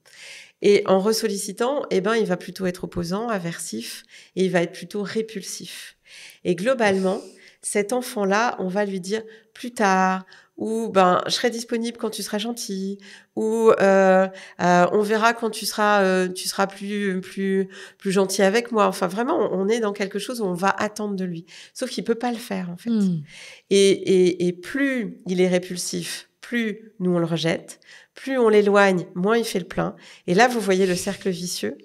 Et en ressollicitant, il va plutôt être opposant, aversif, et il va être plutôt répulsif. Et globalement, cet enfant-là, on va lui dire plus tard, ou je serai disponible quand tu seras gentil, ou on verra quand tu seras plus gentil avec moi. Enfin, vraiment, on est dans quelque chose où on va attendre de lui. Sauf qu'il peut pas le faire, en fait. Et plus il est répulsif, plus nous on le rejette, plus on l'éloigne, moins il fait le plein. Et là, vous voyez le cercle vicieux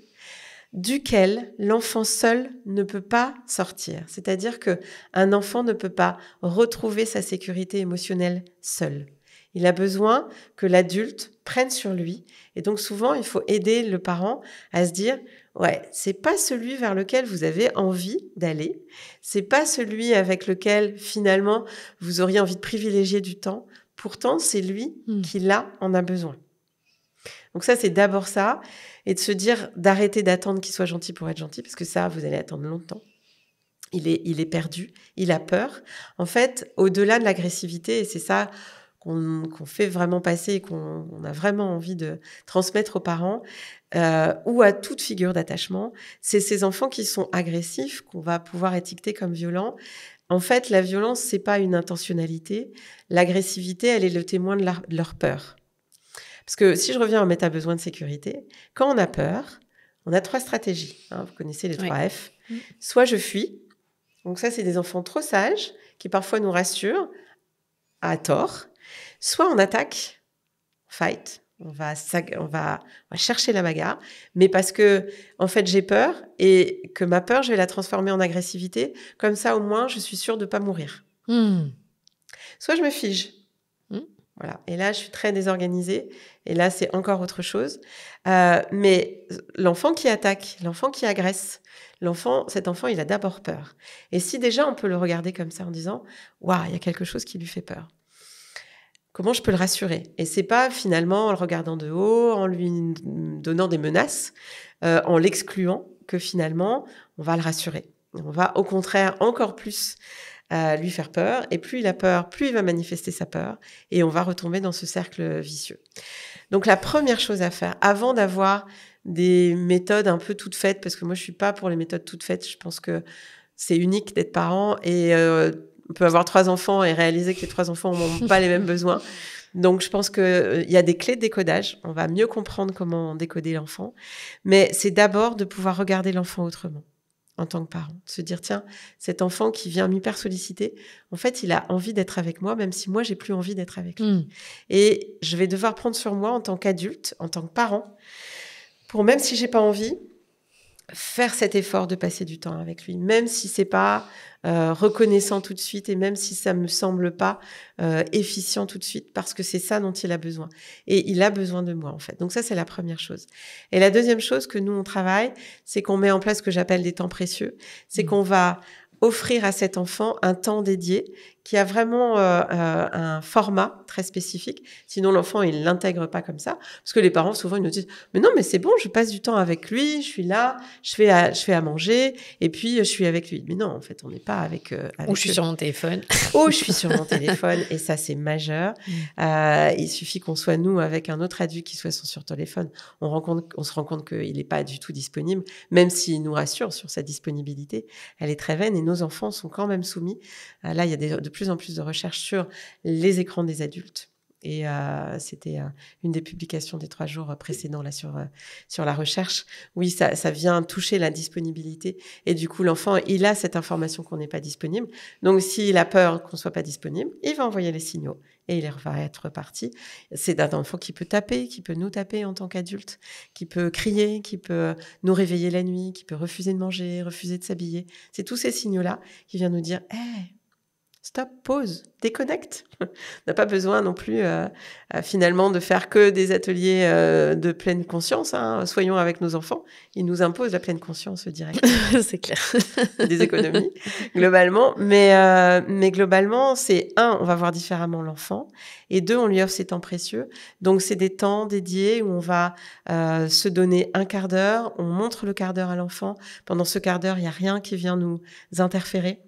duquel l'enfant seul ne peut pas sortir. C'est-à-dire qu'un enfant ne peut pas retrouver sa sécurité émotionnelle seul. Il a besoin que l'adulte prenne sur lui. Et donc souvent, il faut aider le parent à se dire « ouais, c'est pas celui vers lequel vous avez envie d'aller. C'est pas celui avec lequel, finalement, vous auriez envie de privilégier du temps. Pourtant, c'est lui qui, là, en a besoin. » Donc ça, c'est d'abord ça. Et de se dire d'arrêter d'attendre qu'il soit gentil pour être gentil, parce que ça, vous allez attendre longtemps. Il est perdu, il a peur. En fait, au-delà de l'agressivité, et c'est ça qu'on fait vraiment passer et qu'on a vraiment envie de transmettre aux parents, ou à toute figure d'attachement, c'est ces enfants qui sont agressifs, qu'on va pouvoir étiqueter comme violents. En fait, la violence, c'est pas une intentionnalité. L'agressivité, elle est le témoin de leur peur. Parce que si je reviens à mettre à besoin de sécurité, quand on a peur, on a 3 stratégies. Vous connaissez les 3 F. Soit je fuis. Donc ça, c'est des enfants trop sages qui parfois nous rassurent à tort. Soit on attaque, fight. On va chercher la bagarre, mais parce que en fait j'ai peur et que ma peur, je vais la transformer en agressivité. Comme ça, au moins, je suis sûre de pas mourir. Soit je me fige. Voilà. Et là, je suis très désorganisée. Et là, c'est encore autre chose. Mais l'enfant qui attaque, l'enfant qui agresse, cet enfant, il a d'abord peur. Et si déjà on peut le regarder comme ça en disant, waouh, il y a quelque chose qui lui fait peur. Comment je peux le rassurer? Et c'est pas finalement en le regardant de haut, en lui donnant des menaces, en l'excluant, que finalement on va le rassurer. On va au contraire encore plus lui faire peur. Et plus il a peur, plus il va manifester sa peur. Et on va retomber dans ce cercle vicieux. Donc la première chose à faire, avant d'avoir des méthodes un peu toutes faites, parce que moi je suis pas pour les méthodes toutes faites, je pense que c'est unique d'être parent et on peut avoir 3 enfants et réaliser que les 3 enfants n'ont pas les mêmes besoins. Donc je pense qu'il y a des clés de décodage, on va mieux comprendre comment décoder l'enfant, mais c'est d'abord de pouvoir regarder l'enfant autrement en tant que parent, de se dire tiens, cet enfant qui vient m'hyper solliciter, en fait, il a envie d'être avec moi, même si moi j'ai plus envie d'être avec lui. Et je vais devoir prendre sur moi en tant qu'adulte, en tant que parent, pour même si j'ai pas envie, faire cet effort de passer du temps avec lui, même si c'est pas reconnaissant tout de suite et même si ça me semble pas efficient tout de suite, parce que c'est ça dont il a besoin. Et il a besoin de moi, en fait. Donc ça, c'est la première chose. Et la deuxième chose que nous, on travaille, c'est qu'on met en place ce que j'appelle des temps précieux. C'est qu'on va offrir à cet enfant un temps dédié qui a vraiment un format très spécifique. Sinon, l'enfant, il l'intègre pas comme ça. Parce que les parents, souvent, ils nous disent « Mais non, mais c'est bon, je passe du temps avec lui, je suis là, je fais à manger, et puis je suis avec lui. » Mais non, en fait, on n'est pas avec Ou je suis sur mon téléphone. Ou je suis sur mon téléphone, et ça, c'est majeur. Il suffit qu'on soit, nous, avec un autre adulte qui soit sur son téléphone. On se rend compte qu'il n'est pas du tout disponible, même s'il nous rassure sur sa disponibilité. Elle est très vaine, et nos enfants sont quand même soumis. Là, il y a de plus en plus de recherches sur les écrans des adultes. Et c'était une des publications des 3 jours précédents là sur la recherche. Oui, ça vient toucher la disponibilité. Et du coup, l'enfant, il a cette information qu'on n'est pas disponible. Donc, s'il a peur qu'on soit pas disponible, il va envoyer les signaux et il va être reparti. C'est un enfant qui peut taper, qui peut nous taper en tant qu'adulte, qui peut crier, qui peut nous réveiller la nuit, qui peut refuser de manger, refuser de s'habiller. C'est tous ces signaux-là qui viennent nous dire « Hey, stop, pause, déconnecte. » On n'a pas besoin non plus finalement de faire que des ateliers de pleine conscience. Hein. Soyons avec nos enfants. Ils nous imposent la pleine conscience direct. C'est clair. Des économies, globalement. Mais globalement, c'est 1, on va voir différemment l'enfant. Et 2, on lui offre ces temps précieux. Donc, c'est des temps dédiés où on va se donner un quart d'heure. On montre le quart d'heure à l'enfant. Pendant ce quart d'heure, il n'y a rien qui vient nous interférer.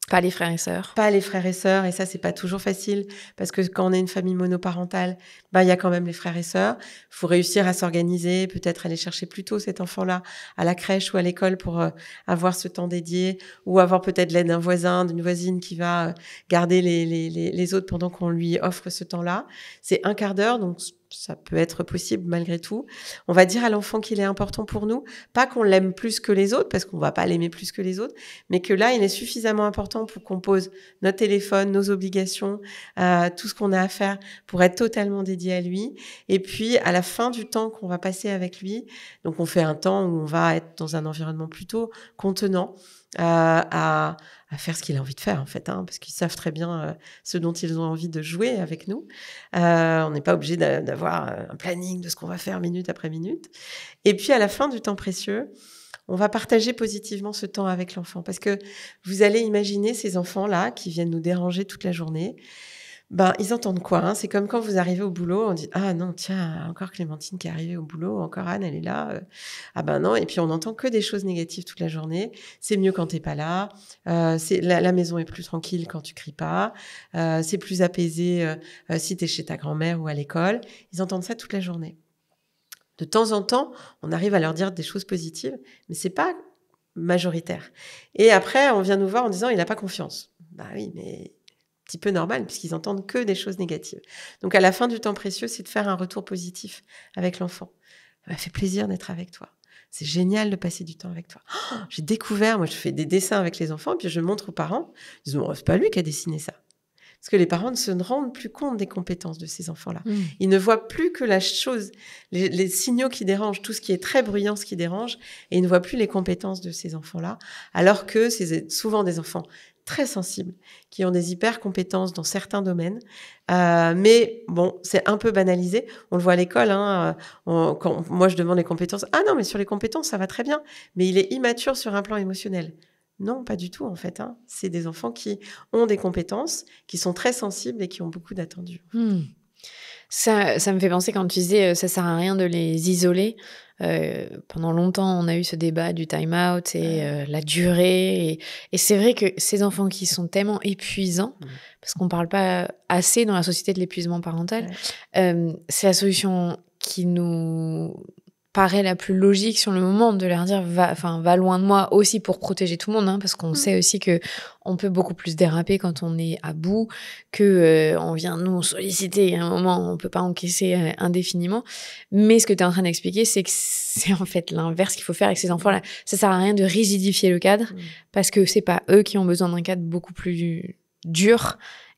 Pas les frères et sœurs. Pas les frères et sœurs, et ça, c'est pas toujours facile, parce que quand on est une famille monoparentale, il y a quand même les frères et sœurs. Il faut réussir à s'organiser, peut-être aller chercher plus tôt cet enfant-là à la crèche ou à l'école pour avoir ce temps dédié, ou avoir peut-être l'aide d'un voisin, d'une voisine qui va garder les autres pendant qu'on lui offre ce temps-là. C'est un quart d'heure, donc ça peut être possible malgré tout. On va dire à l'enfant qu'il est important pour nous, pas qu'on l'aime plus que les autres, parce qu'on va pas l'aimer plus que les autres, mais que là, il est suffisamment important pour qu'on pose notre téléphone, nos obligations, tout ce qu'on a à faire pour être totalement dédié à lui. Et puis, à la fin du temps qu'on va passer avec lui, donc on fait un temps où on va être dans un environnement plutôt contenant, à faire ce qu'il a envie de faire en fait, parce qu'ils savent très bien ce dont ils ont envie de jouer avec nous. On n'est pas obligé d'avoir un planning de ce qu'on va faire minute après minute. Et puis à la fin du temps précieux, on va partager positivement ce temps avec l'enfant, parce que vous allez imaginer ces enfants-là qui viennent nous déranger toute la journée. Ils entendent quoi, C'est comme quand vous arrivez au boulot, on dit « Ah non, tiens, encore Clémentine qui est arrivée au boulot, encore Anne, elle est là. Ah ben non », et puis on n'entend que des choses négatives toute la journée. C'est mieux quand t'es pas là. La maison est plus tranquille quand tu cries pas. C'est plus apaisé si t'es chez ta grand-mère ou à l'école. Ils entendent ça toute la journée. De temps en temps, on arrive à leur dire des choses positives, mais c'est pas majoritaire. Et après, on vient nous voir en disant « Il n'a pas confiance ». Oui, mais petit peu normal, puisqu'ils entendent que des choses négatives. Donc, à la fin du temps précieux, c'est de faire un retour positif avec l'enfant. Ça m'a fait plaisir d'être avec toi. C'est génial de passer du temps avec toi. Oh, j'ai découvert, moi, je fais des dessins avec les enfants, puis je montre aux parents. Ils disent, c'est pas lui qui a dessiné ça. Parce que les parents ne se rendent plus compte des compétences de ces enfants-là. Ils ne voient plus que la chose, les signaux qui dérangent, tout ce qui est très bruyant, ce qui dérange, et ils ne voient plus les compétences de ces enfants-là, alors que c'est souvent des enfants très sensibles, qui ont des hyper compétences dans certains domaines. Mais bon, c'est un peu banalisé. On le voit à l'école. Quand moi, je demande les compétences. Ah non, mais sur les compétences, ça va très bien. Mais il est immature sur un plan émotionnel. Non, pas du tout, en fait. C'est des enfants qui ont des compétences, qui sont très sensibles et qui ont beaucoup d'attendus. Ça me fait penser quand tu disais ça sert à rien de les isoler. Pendant longtemps, on a eu ce débat du time-out et la durée. Et c'est vrai que ces enfants qui sont tellement épuisants, parce qu'on parle pas assez dans la société de l'épuisement parental, c'est la solution qui nous paraît la plus logique sur le moment, de leur dire va loin de moi, aussi pour protéger tout le monde, parce qu'on sait aussi que on peut beaucoup plus déraper quand on est à bout, que on vient nous solliciter et à un moment on peut pas encaisser indéfiniment. Mais ce que tu es en train d'expliquer, c'est que c'est en fait l'inverse qu'il faut faire avec ces enfants-là. Ça sert à rien de rigidifier le cadre, parce que c'est pas eux qui ont besoin d'un cadre beaucoup plus dur.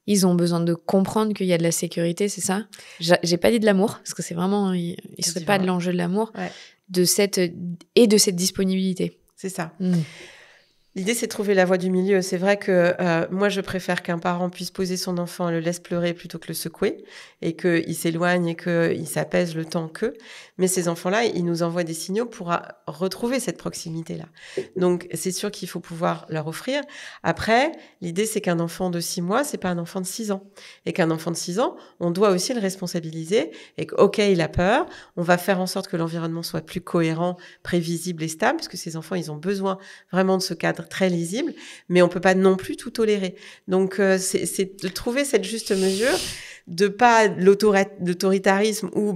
Ils ont besoin de comprendre qu'il y a de la sécurité, c'est ça? J'ai pas dit de l'amour, parce que c'est vraiment, il serait pas de l'enjeu de l'amour, de cette disponibilité. C'est ça. L'idée, c'est de trouver la voie du milieu. C'est vrai que moi, je préfère qu'un parent puisse poser son enfant et le laisse pleurer plutôt que le secouer, et qu'il s'éloigne et qu'il s'apaise le temps que. Mais ces enfants-là, ils nous envoient des signaux pour retrouver cette proximité-là. Donc, c'est sûr qu'il faut pouvoir leur offrir. Après, l'idée, c'est qu'un enfant de 6 mois, c'est pas un enfant de 6 ans. Et qu'un enfant de 6 ans, on doit aussi le responsabiliser. Et OK, il a peur. On va faire en sorte que l'environnement soit plus cohérent, prévisible et stable, parce que ces enfants, ils ont besoin vraiment de ce cadre très lisible, mais on peut pas non plus tout tolérer. Donc, c'est de trouver cette juste mesure, de pas l'autoritarisme où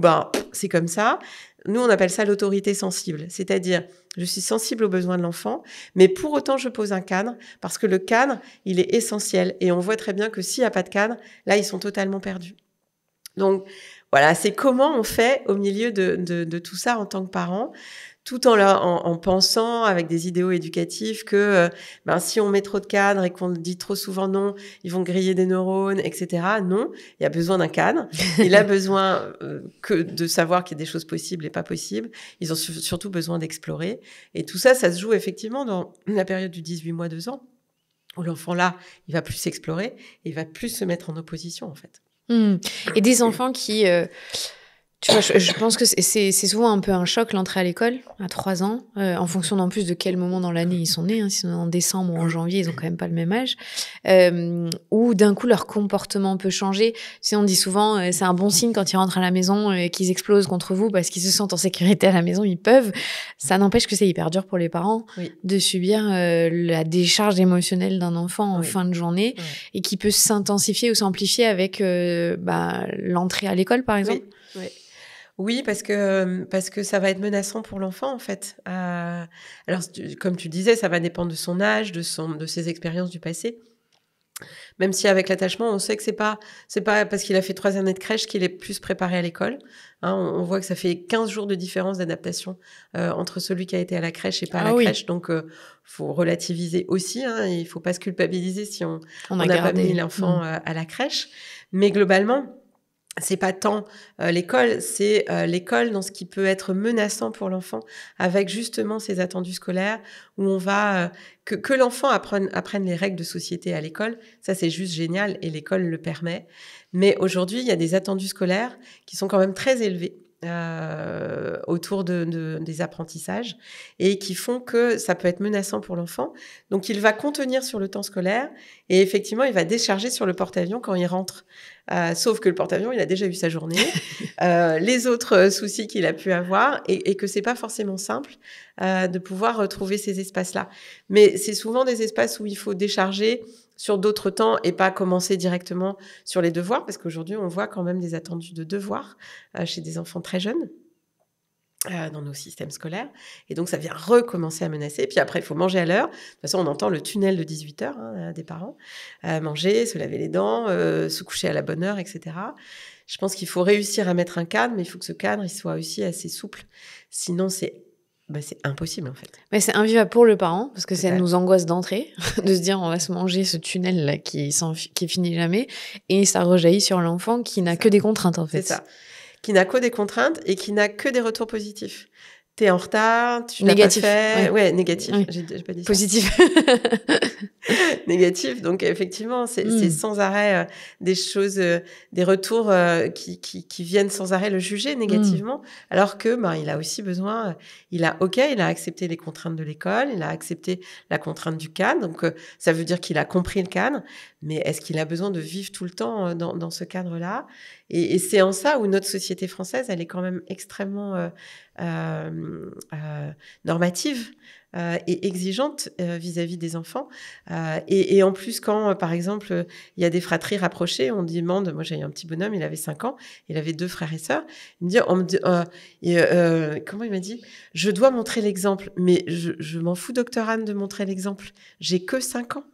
c'est comme ça. Nous, on appelle ça l'autorité sensible, c'est-à-dire je suis sensible aux besoins de l'enfant, mais pour autant je pose un cadre, parce que le cadre, il est essentiel, et on voit très bien que s'il y a pas de cadre, là ils sont totalement perdus. Donc voilà, c'est comment on fait au milieu de tout ça en tant que parent, tout en pensant avec des idéaux éducatifs que si on met trop de cadres et qu'on dit trop souvent non, ils vont griller des neurones, etc. Non, il y a besoin d'un cadre. Il a besoin que de savoir qu'il y a des choses possibles et pas possibles. Ils ont surtout besoin d'explorer. Et tout ça, ça se joue effectivement dans la période du 18 mois, 2 ans, où l'enfant là, il va plus s'explorer et il va plus se mettre en opposition en fait. Et des enfants qui... tu vois, je pense que c'est souvent un peu un choc, l'entrée à l'école, à 3 ans, en fonction en plus de quel moment dans l'année ils sont nés. S'ils sont nés en décembre ou en janvier, ils ont quand même pas le même âge. Où d'un coup, leur comportement peut changer. Tu sais, on dit souvent, c'est un bon signe quand ils rentrent à la maison et qu'ils explosent contre vous parce qu'ils se sentent en sécurité à la maison, ils peuvent. Ça n'empêche que c'est hyper dur pour les parents de subir la décharge émotionnelle d'un enfant en fin de journée et qui peut s'intensifier ou s'amplifier avec l'entrée à l'école, par exemple. Oui, parce que ça va être menaçant pour l'enfant en fait. Alors comme tu disais, ça va dépendre de son âge, de ses expériences du passé. Même si avec l'attachement, on sait que c'est pas parce qu'il a fait 3 années de crèche qu'il est plus préparé à l'école. On voit que ça fait 15 jours de différence d'adaptation entre celui qui a été à la crèche et pas à la crèche. Donc faut relativiser aussi. Il faut pas se culpabiliser si on n'a pas mis l'enfant à la crèche. Mais globalement, c'est pas tant l'école, c'est l'école dans ce qui peut être menaçant pour l'enfant, avec justement ces attendus scolaires où on va que l'enfant apprenne les règles de société à l'école. Ça, c'est juste génial et l'école le permet. Mais aujourd'hui, il y a des attendus scolaires qui sont quand même très élevés autour des apprentissages et qui font que ça peut être menaçant pour l'enfant. Donc, il va contenir sur le temps scolaire et effectivement, il va décharger sur le porte-avions quand il rentre. Sauf que le porte-avions, il a déjà eu sa journée, les autres soucis qu'il a pu avoir et que c'est pas forcément simple de pouvoir retrouver ces espaces-là. Mais c'est souvent des espaces où il faut décharger sur d'autres temps et pas commencer directement sur les devoirs, parce qu'aujourd'hui, on voit quand même des attendus de devoirs chez des enfants très jeunes dans nos systèmes scolaires. Et donc, ça vient recommencer à menacer. Puis après, il faut manger à l'heure. De toute façon, on entend le tunnel de 18 heures des parents. Manger, se laver les dents, se coucher à la bonne heure, etc. Je pense qu'il faut réussir à mettre un cadre, mais il faut que ce cadre il soit aussi assez souple. Sinon, c'est impossible, en fait. Mais c'est invivable pour le parent, parce que ça nous angoisse d'entrée, de se dire on va se manger ce tunnel-là qui finit jamais. Et ça rejaillit sur l'enfant qui n'a que des contraintes, en fait. C'est ça. Qui n'a que des contraintes et qui n'a que des retours positifs. t'es en retard, tu l'as pas Négatif. fait. Ouais, négatif. Oui. J'ai pas dit ça. Positif. Négatif. Donc effectivement, c'est sans arrêt des choses, des retours qui viennent sans arrêt le juger négativement, alors que il a aussi besoin. Il a accepté les contraintes de l'école, il a accepté la contrainte du cadre. Donc ça veut dire qu'il a compris le cadre, mais est-ce qu'il a besoin de vivre tout le temps dans ce cadre-là? Et c'est en ça où notre société française, elle est quand même extrêmement normative et exigeante vis-à-vis des enfants. Et en plus, quand, par exemple, il y a des fratries rapprochées, on demande... Moi, j'ai un petit bonhomme, il avait 5 ans, il avait 2 frères et sœurs. Comment il m'a dit? Je dois montrer l'exemple, mais je m'en fous, docteur Anne, de montrer l'exemple. J'ai que 5 ans.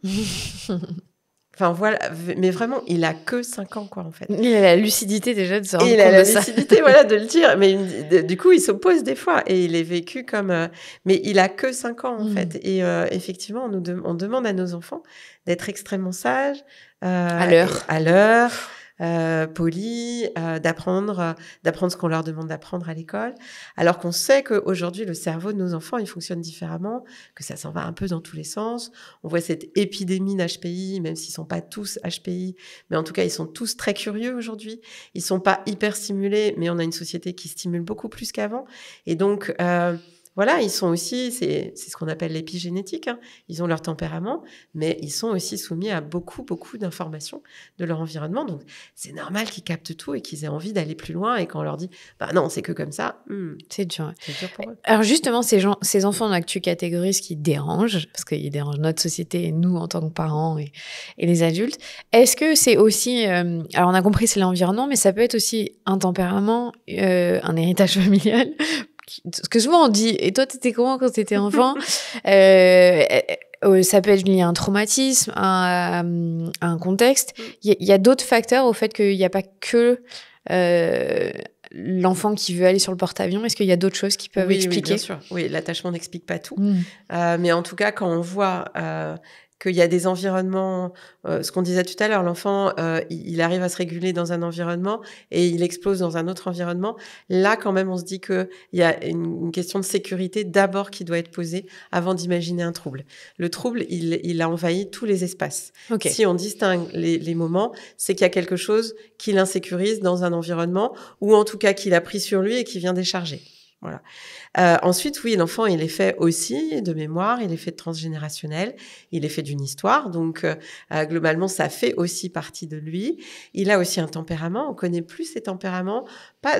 Enfin, voilà. Mais vraiment, il a que 5 ans, quoi, en fait. Il a la lucidité, déjà, de se rendre Et il compte a la de ça. lucidité, voilà, de le dire. Mais du coup, il s'oppose des fois. Et il est vécu comme... mais il a que 5 ans, en fait. Et effectivement, on demande à nos enfants d'être extrêmement sages. À l'heure. À l'heure. Polis, d'apprendre ce qu'on leur demande d'apprendre à l'école, alors qu'on sait qu'aujourd'hui le cerveau de nos enfants il fonctionne différemment, que ça s'en va un peu dans tous les sens. On voit cette épidémie d'HPI, même s'ils sont pas tous HPI, mais en tout cas ils sont tous très curieux aujourd'hui. Ils sont pas hyper stimulés, mais on a une société qui stimule beaucoup plus qu'avant, et donc voilà, ils sont aussi, c'est ce qu'on appelle l'épigénétique, hein. Ils ont leur tempérament, mais ils sont aussi soumis à beaucoup, beaucoup d'informations de leur environnement. Donc, c'est normal qu'ils captent tout et qu'ils aient envie d'aller plus loin. Et quand on leur dit, non, c'est que comme ça, c'est dur. C'est dur pour eux. Alors justement, ces enfants que tu catégorises qui dérangent, parce qu'ils dérangent notre société et nous en tant que parents et les adultes, est-ce que c'est aussi... alors on a compris c'est l'environnement, mais ça peut être aussi un tempérament, un héritage familial. Ce que souvent on dit, et toi t'étais comment quand t'étais enfant? Ça peut être lié à un traumatisme, à un contexte. Il y a d'autres facteurs au fait qu'il n'y a pas que l'enfant qui veut aller sur le porte-avions. Est-ce qu'il y a d'autres choses qui peuvent expliquer? Oui, bien sûr. Oui, l'attachement n'explique pas tout. Mais en tout cas, quand on voit qu'il y a des environnements, ce qu'on disait tout à l'heure, l'enfant, il arrive à se réguler dans un environnement et il explose dans un autre environnement. Là, quand même, on se dit qu'il y a une question de sécurité d'abord qui doit être posée avant d'imaginer un trouble. Le trouble, il a envahi tous les espaces. Okay. Si on distingue les moments, c'est qu'il y a quelque chose qui l'insécurise dans un environnement ou en tout cas qu'il a pris sur lui et qui vient décharger. Voilà. Ensuite, oui, l'enfant, il est fait aussi de mémoire, il est fait de transgénérationnel, il est fait d'une histoire. Donc, globalement, ça fait aussi partie de lui. Il a aussi un tempérament. On connaît plus ses tempéraments.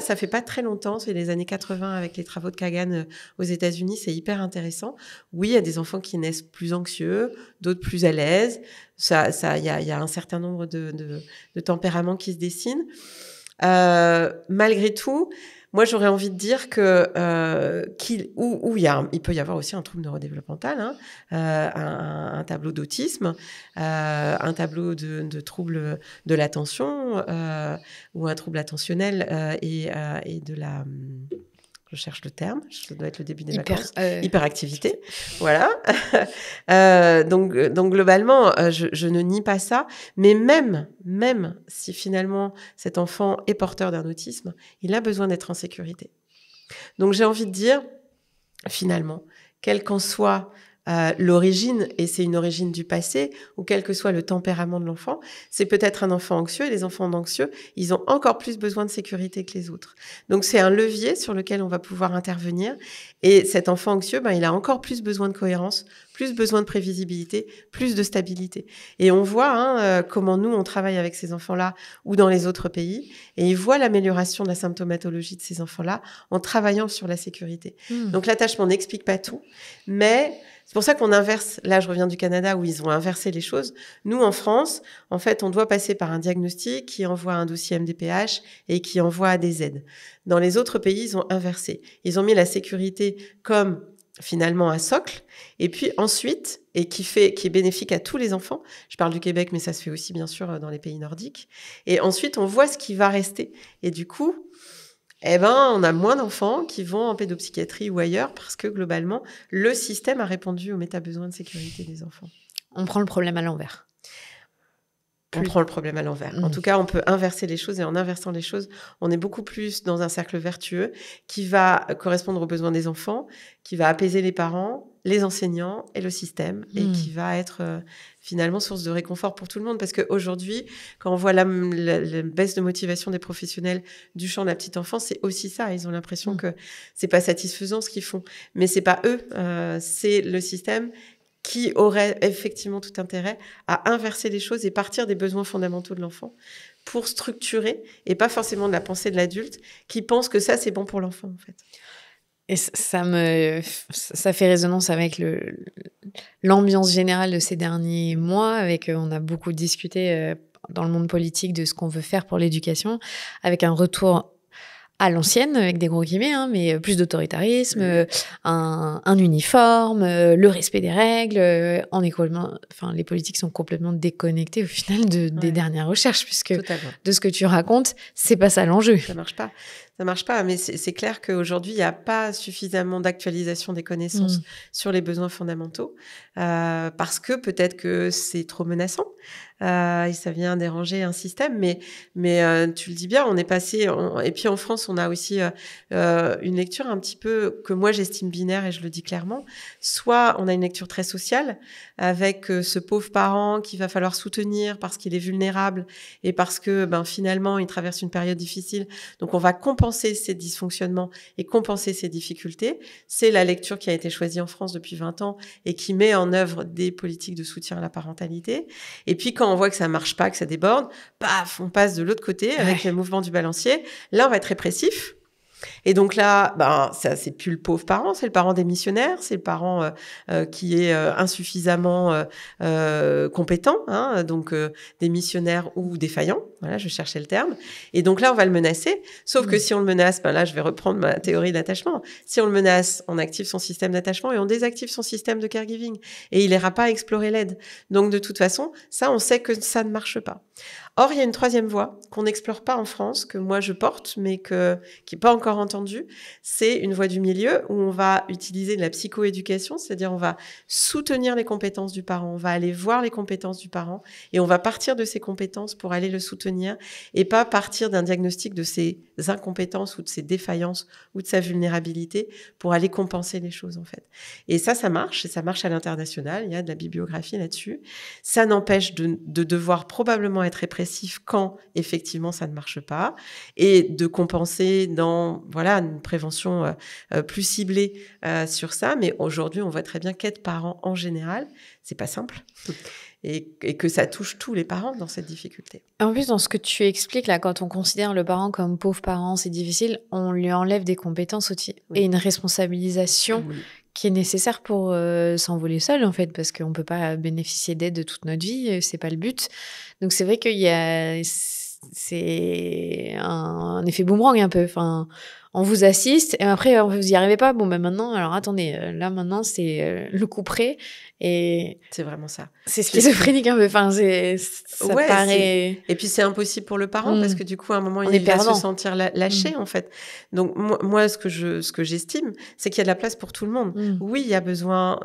Ça fait pas très longtemps, c'est les années 80 avec les travaux de Kagan aux États-Unis. C'est hyper intéressant. Oui, il y a des enfants qui naissent plus anxieux, d'autres plus à l'aise. Il y a un certain nombre de tempéraments qui se dessinent. Malgré tout, moi, j'aurais envie de dire que il peut y avoir aussi un trouble neurodéveloppemental, hein, un tableau d'autisme, un tableau de trouble de l'attention ou un trouble attentionnel et de la... Je cherche le terme, ça doit être le début des vacances. Hyperactivité, voilà. Donc globalement, je ne nie pas ça, mais même si finalement cet enfant est porteur d'un autisme, il a besoin d'être en sécurité. Donc j'ai envie de dire, finalement, quel qu'en soit l'origine, et c'est une origine du passé, ou quel que soit le tempérament de l'enfant, c'est peut-être un enfant anxieux, et les enfants anxieux, ils ont encore plus besoin de sécurité que les autres. Donc c'est un levier sur lequel on va pouvoir intervenir, et cet enfant anxieux, il a encore plus besoin de cohérence, plus besoin de prévisibilité, plus de stabilité. Et on voit comment nous, on travaille avec ces enfants-là, ou dans les autres pays, et ils voient l'amélioration de la symptomatologie de ces enfants-là en travaillant sur la sécurité. Donc l'attachement n'explique pas tout, mais... C'est pour ça qu'on inverse. Là, je reviens du Canada où ils ont inversé les choses. Nous, en France, en fait, on doit passer par un diagnostic qui envoie un dossier MDPH et qui envoie des aides. Dans les autres pays, ils ont inversé. Ils ont mis la sécurité comme finalement un socle. Et puis ensuite, et qui est bénéfique à tous les enfants. Je parle du Québec, mais ça se fait aussi, bien sûr, dans les pays nordiques. Et ensuite, on voit ce qui va rester. Et du coup... on a moins d'enfants qui vont en pédopsychiatrie ou ailleurs parce que, globalement, le système a répondu aux méta-besoins de sécurité des enfants. On prend le problème à l'envers. on prend le problème à l'envers. En tout cas, on peut inverser les choses et en inversant les choses, on est beaucoup plus dans un cercle vertueux qui va correspondre aux besoins des enfants, qui va apaiser les parents, les enseignants et le système et qui va être finalement source de réconfort pour tout le monde. Parce qu'aujourd'hui, quand on voit la baisse de motivation des professionnels du champ de la petite enfance, c'est aussi ça. Ils ont l'impression que c'est pas satisfaisant ce qu'ils font. Mais c'est pas eux, c'est le système qui aurait effectivement tout intérêt à inverser les choses et partir des besoins fondamentaux de l'enfant pour structurer et pas forcément de la pensée de l'adulte qui pense que ça, c'est bon pour l'enfant, en fait. Et ça fait résonance avec l'ambiance générale de ces derniers mois. On a beaucoup discuté dans le monde politique de ce qu'on veut faire pour l'éducation, avec un retour à l'ancienne, avec des gros guillemets, mais plus d'autoritarisme, un uniforme, le respect des règles. Les politiques sont complètement déconnectés au final des dernières recherches, puisque Totalement. De ce que tu racontes, c'est pas ça l'enjeu. Ça marche pas, mais c'est clair qu'aujourd'hui, il n'y a pas suffisamment d'actualisation des connaissances sur les besoins fondamentaux, parce que peut-être que c'est trop menaçant. Et ça vient déranger un système, mais tu le dis bien, on est passé, et puis en France, on a aussi une lecture un petit peu que moi j'estime binaire et je le dis clairement. Soit on a une lecture très sociale avec ce pauvre parent qu'il va falloir soutenir parce qu'il est vulnérable et parce que finalement il traverse une période difficile. Donc on va compenser ces dysfonctionnements et compenser ces difficultés. C'est la lecture qui a été choisie en France depuis 20 ans et qui met en œuvre des politiques de soutien à la parentalité. Et puis quand on voit que ça marche pas, que ça déborde, paf, on passe de l'autre côté avec le mouvement du balancier. Là, on va être répressif. Et donc là, ça, c'est plus le pauvre parent, c'est le parent démissionnaire, c'est le parent qui est insuffisamment compétent, donc démissionnaire ou défaillant. Voilà, je cherchais le terme. Et donc là, on va le menacer. Sauf que si on le menace, là, je vais reprendre ma théorie de l'attachement. Si on le menace, on active son système d'attachement et on désactive son système de caregiving. Et il n'ira pas explorer l'aide. Donc de toute façon, ça, on sait que ça ne marche pas. Or, il y a une troisième voie qu'on n'explore pas en France, que moi je porte, mais qui n'est pas encore entendue. C'est une voie du milieu où on va utiliser de la psychoéducation, c'est-à-dire on va soutenir les compétences du parent, on va aller voir les compétences du parent et on va partir de ses compétences pour aller le soutenir et pas partir d'un diagnostic de ses incompétences ou de ses défaillances ou de sa vulnérabilité pour aller compenser les choses en fait. Et ça marche, et ça marche à l'international, il y a de la bibliographie là-dessus. Ça n'empêche de devoir probablement être répressif quand effectivement ça ne marche pas et de compenser dans une prévention plus ciblée sur ça. Mais aujourd'hui, on voit très bien qu'être parent en général, c'est pas simple. Et que ça touche tous les parents dans cette difficulté. En plus, dans ce que tu expliques, là, quand on considère le parent comme pauvre parent, c'est difficile, on lui enlève des compétences aussi et une responsabilisation qui est nécessaire pour s'envoler seul, en fait, parce qu'on ne peut pas bénéficier d'aide toute notre vie, c'est pas le but. Donc, c'est vrai c'est un effet boomerang un peu. Enfin, on vous assiste et après, vous n'y arrivez pas. Bon, maintenant, alors attendez, là, maintenant, c'est le coup près. Et c'est vraiment ça. C'est schizophrénique un peu. Enfin, ça paraît... Et puis, c'est impossible pour le parent parce que du coup, à un moment, il va se sentir lâché, en fait. Donc, moi, ce que j'estime, c'est qu'il y a de la place pour tout le monde. Oui, il y a besoin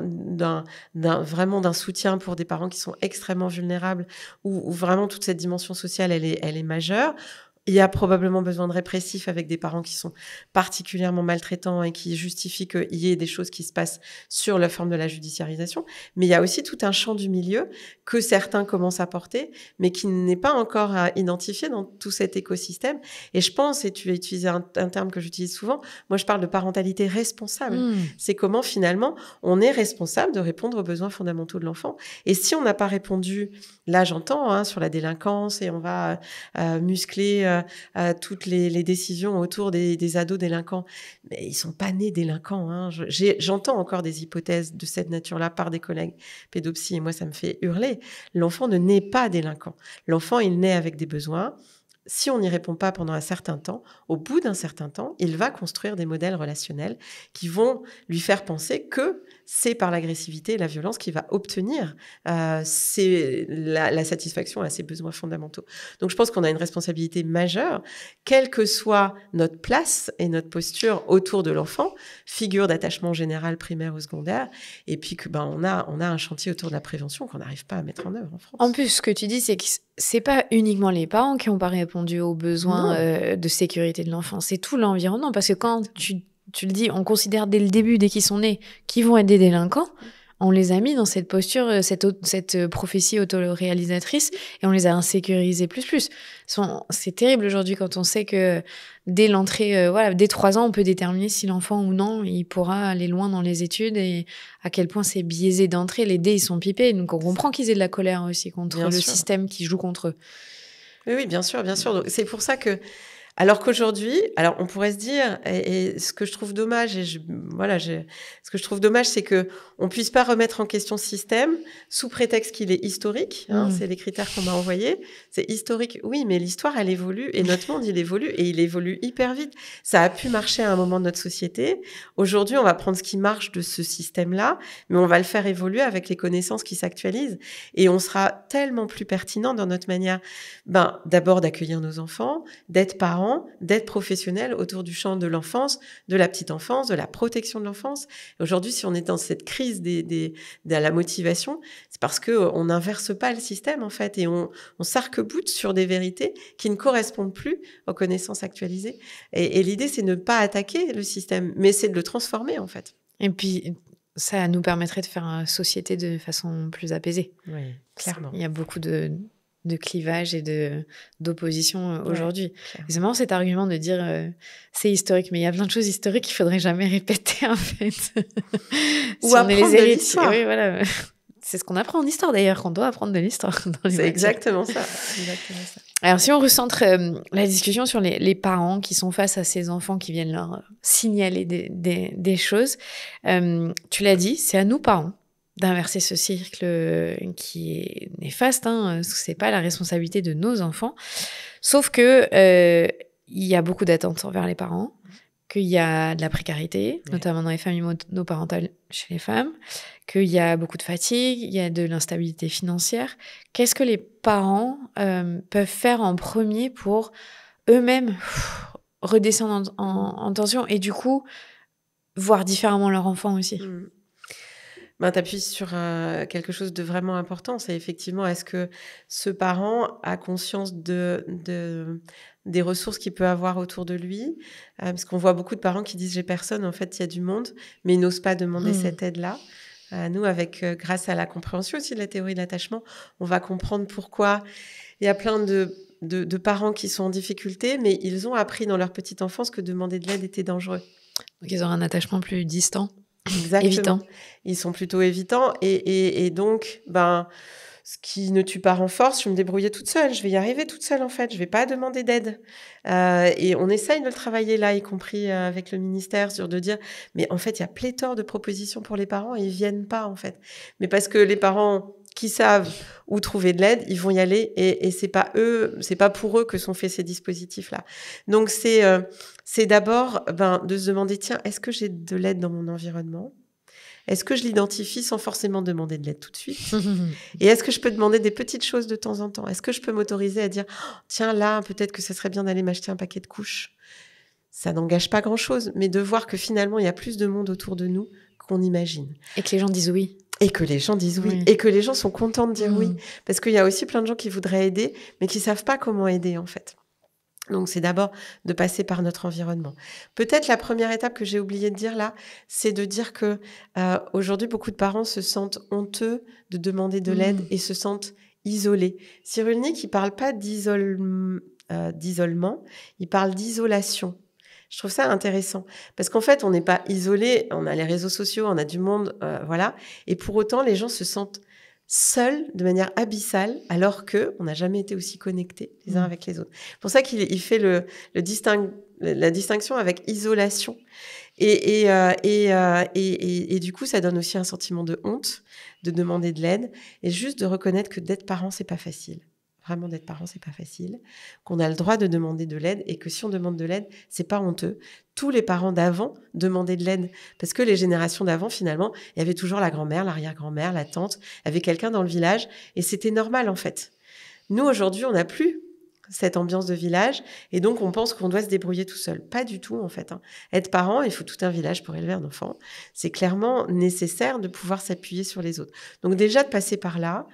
vraiment d'un soutien pour des parents qui sont extrêmement vulnérables où vraiment toute cette dimension sociale, elle est majeure. Il y a probablement besoin de répressifs avec des parents qui sont particulièrement maltraitants et qui justifient qu'il y ait des choses qui se passent sur la forme de la judiciarisation. Mais il y a aussi tout un champ du milieu que certains commencent à porter, mais qui n'est pas encore identifié dans tout cet écosystème. Et je pense, et tu as utilisé un terme que j'utilise souvent, moi je parle de parentalité responsable. C'est comment finalement on est responsable de répondre aux besoins fondamentaux de l'enfant. Et si on n'a pas répondu, là j'entends sur la délinquance et on va muscler toutes les décisions autour des ados délinquants. Mais ils sont pas nés délinquants. J'entends encore des hypothèses de cette nature-là par des collègues pédopsies et moi, ça me fait hurler. L'enfant ne naît pas délinquant. L'enfant, il naît avec des besoins. si on n'y répond pas pendant un certain temps, au bout d'un certain temps, il va construire des modèles relationnels qui vont lui faire penser que c'est par l'agressivité et la violence qu'il va obtenir la satisfaction à ses besoins fondamentaux. Donc, je pense qu'on a une responsabilité majeure, quelle que soit notre place et notre posture autour de l'enfant, figure d'attachement général, primaire ou secondaire, et puis que on a un chantier autour de la prévention qu'on n'arrive pas à mettre en œuvre en France. En plus, ce que tu dis, c'est que c'est pas uniquement les parents qui n'ont pas répondu aux besoins de sécurité de l'enfant, c'est tout l'environnement. Parce que quand tu le dis, on considère dès le début, dès qu'ils sont nés, qu'ils vont être des délinquants. On les a mis dans cette posture, cette prophétie autoréalisatrice, et on les a insécurisés plus. C'est terrible aujourd'hui quand on sait que dès l'entrée, dès 3 ans, on peut déterminer si l'enfant ou non, il pourra aller loin dans les études, et à quel point c'est biaisé d'entrée. Les dés, ils sont pipés, donc on comprend qu'ils aient de la colère aussi contre le système qui joue contre eux. Oui, bien sûr. Donc, c'est pour ça que alors qu'aujourd'hui, on pourrait se dire, et ce que je trouve dommage, ce que je trouve dommage, c'est que on puisse pas remettre en question ce système sous prétexte qu'il est historique. C'est les critères qu'on m'a envoyés. C'est historique, oui, mais l'histoire, elle évolue, et notre monde, il évolue, et il évolue hyper vite. Ça a pu marcher à un moment de notre société. Aujourd'hui, on va prendre ce qui marche de ce système-là, mais on va le faire évoluer avec les connaissances qui s'actualisent, et on sera tellement plus pertinent dans notre manière, d'abord d'accueillir nos enfants, d'être parents, d'être professionnels autour du champ de l'enfance, de la petite enfance, de la protection de l'enfance. Et aujourd'hui, si on est dans cette crise de la motivation, c'est parce que on n'inverse pas le système, en fait, et on s'arc-boute sur des vérités qui ne correspondent plus aux connaissances actualisées. Et l'idée, c'est de ne pas attaquer le système, mais c'est de le transformer, en fait. Et puis, ça nous permettrait de faire une société de façon plus apaisée. Oui, clairement. Il y a beaucoup de clivage et d'opposition aujourd'hui. C'est marrant cet argument de dire c'est historique, mais il y a plein de choses historiques qu'il faudrait jamais répéter, en fait. Ou apprendre de l'histoire. Oui, voilà. C'est ce qu'on apprend en histoire, d'ailleurs, qu'on doit apprendre de l'histoire. C'est exactement ça. Alors, si on recentre la discussion sur les parents qui sont face à ces enfants qui viennent leur signaler des choses, tu l'as dit, c'est à nous, parents, d'inverser ce cercle qui est néfaste, parce que c'est pas la responsabilité de nos enfants. Sauf que il y a beaucoup d'attentes envers les parents, qu'il y a de la précarité, notamment dans les familles monoparentales chez les femmes, qu'il y a beaucoup de fatigue, il y a de l'instabilité financière. Qu'est-ce que les parents peuvent faire en premier pour eux-mêmes redescendre en tension et du coup voir différemment leur enfant aussi? Tu appuies sur quelque chose de vraiment important. C'est effectivement, est-ce que ce parent a conscience des ressources qu'il peut avoir autour de lui? Parce qu'on voit beaucoup de parents qui disent « j'ai personne », en fait, il y a du monde, mais ils n'osent pas demander cette aide-là. Nous, grâce à la compréhension aussi de la théorie de l'attachement, on va comprendre pourquoi il y a plein de parents qui sont en difficulté, mais ils ont appris dans leur petite enfance que demander de l'aide était dangereux. Donc, ils ont un attachement plus distant. Exactement. Évitant. Ils sont plutôt évitants et donc, ce qui ne tue pas renforce, je vais me débrouiller toute seule, je vais y arriver toute seule en fait, je vais pas demander d'aide. Et on essaye de le travailler là, y compris avec le ministère, sur de dire, mais en fait, il y a pléthore de propositions pour les parents et ils viennent pas en fait. Mais parce que les parents qui savent où trouver de l'aide, ils vont y aller et c'est pas pour eux que sont faits ces dispositifs-là. Donc c'est d'abord de se demander, tiens, est-ce que j'ai de l'aide dans mon environnement ? Est-ce que je l'identifie sans forcément demander de l'aide tout de suite ? Et est-ce que je peux demander des petites choses de temps en temps ? Est-ce que je peux m'autoriser à dire « Tiens, là, peut-être que ça serait bien d'aller m'acheter un paquet de couches ?» Ça n'engage pas grand-chose, mais de voir que finalement, il y a plus de monde autour de nous qu'on imagine. Et que les gens disent oui. Et que les gens disent oui. Et que les gens sont contents de dire oui. Parce qu'il y a aussi plein de gens qui voudraient aider, mais qui ne savent pas comment aider, en fait. Donc, c'est d'abord de passer par notre environnement. Peut-être la première étape que j'ai oublié de dire là, c'est de dire que aujourd'hui, beaucoup de parents se sentent honteux de demander de l'aide et se sentent isolés. Cyrulnik, il ne parle pas d'isolement, il parle d'isolation. Je trouve ça intéressant parce qu'en fait, on n'est pas isolé, on a les réseaux sociaux, on a du monde, voilà. Et pour autant, les gens se sentent seuls de manière abyssale alors qu'on n'a jamais été aussi connectés les uns avec les autres. C'est pour ça qu'il fait la distinction avec isolation. Et du coup, ça donne aussi un sentiment de honte de demander de l'aide et juste de reconnaître que d'être parent, c'est pas facile. vraiment d'être parent, c'est pas facile, qu'on a le droit de demander de l'aide et que si on demande de l'aide, c'est pas honteux. Tous les parents d'avant demandaient de l'aide parce que les générations d'avant, finalement, il y avait toujours la grand-mère, l'arrière-grand-mère, la tante, avait quelqu'un dans le village et c'était normal en fait. Nous, aujourd'hui, on n'a plus cette ambiance de village et donc on pense qu'on doit se débrouiller tout seul. Pas du tout en fait. Être parent, il faut tout un village pour élever un enfant. C'est clairement nécessaire de pouvoir s'appuyer sur les autres. Donc déjà de passer par là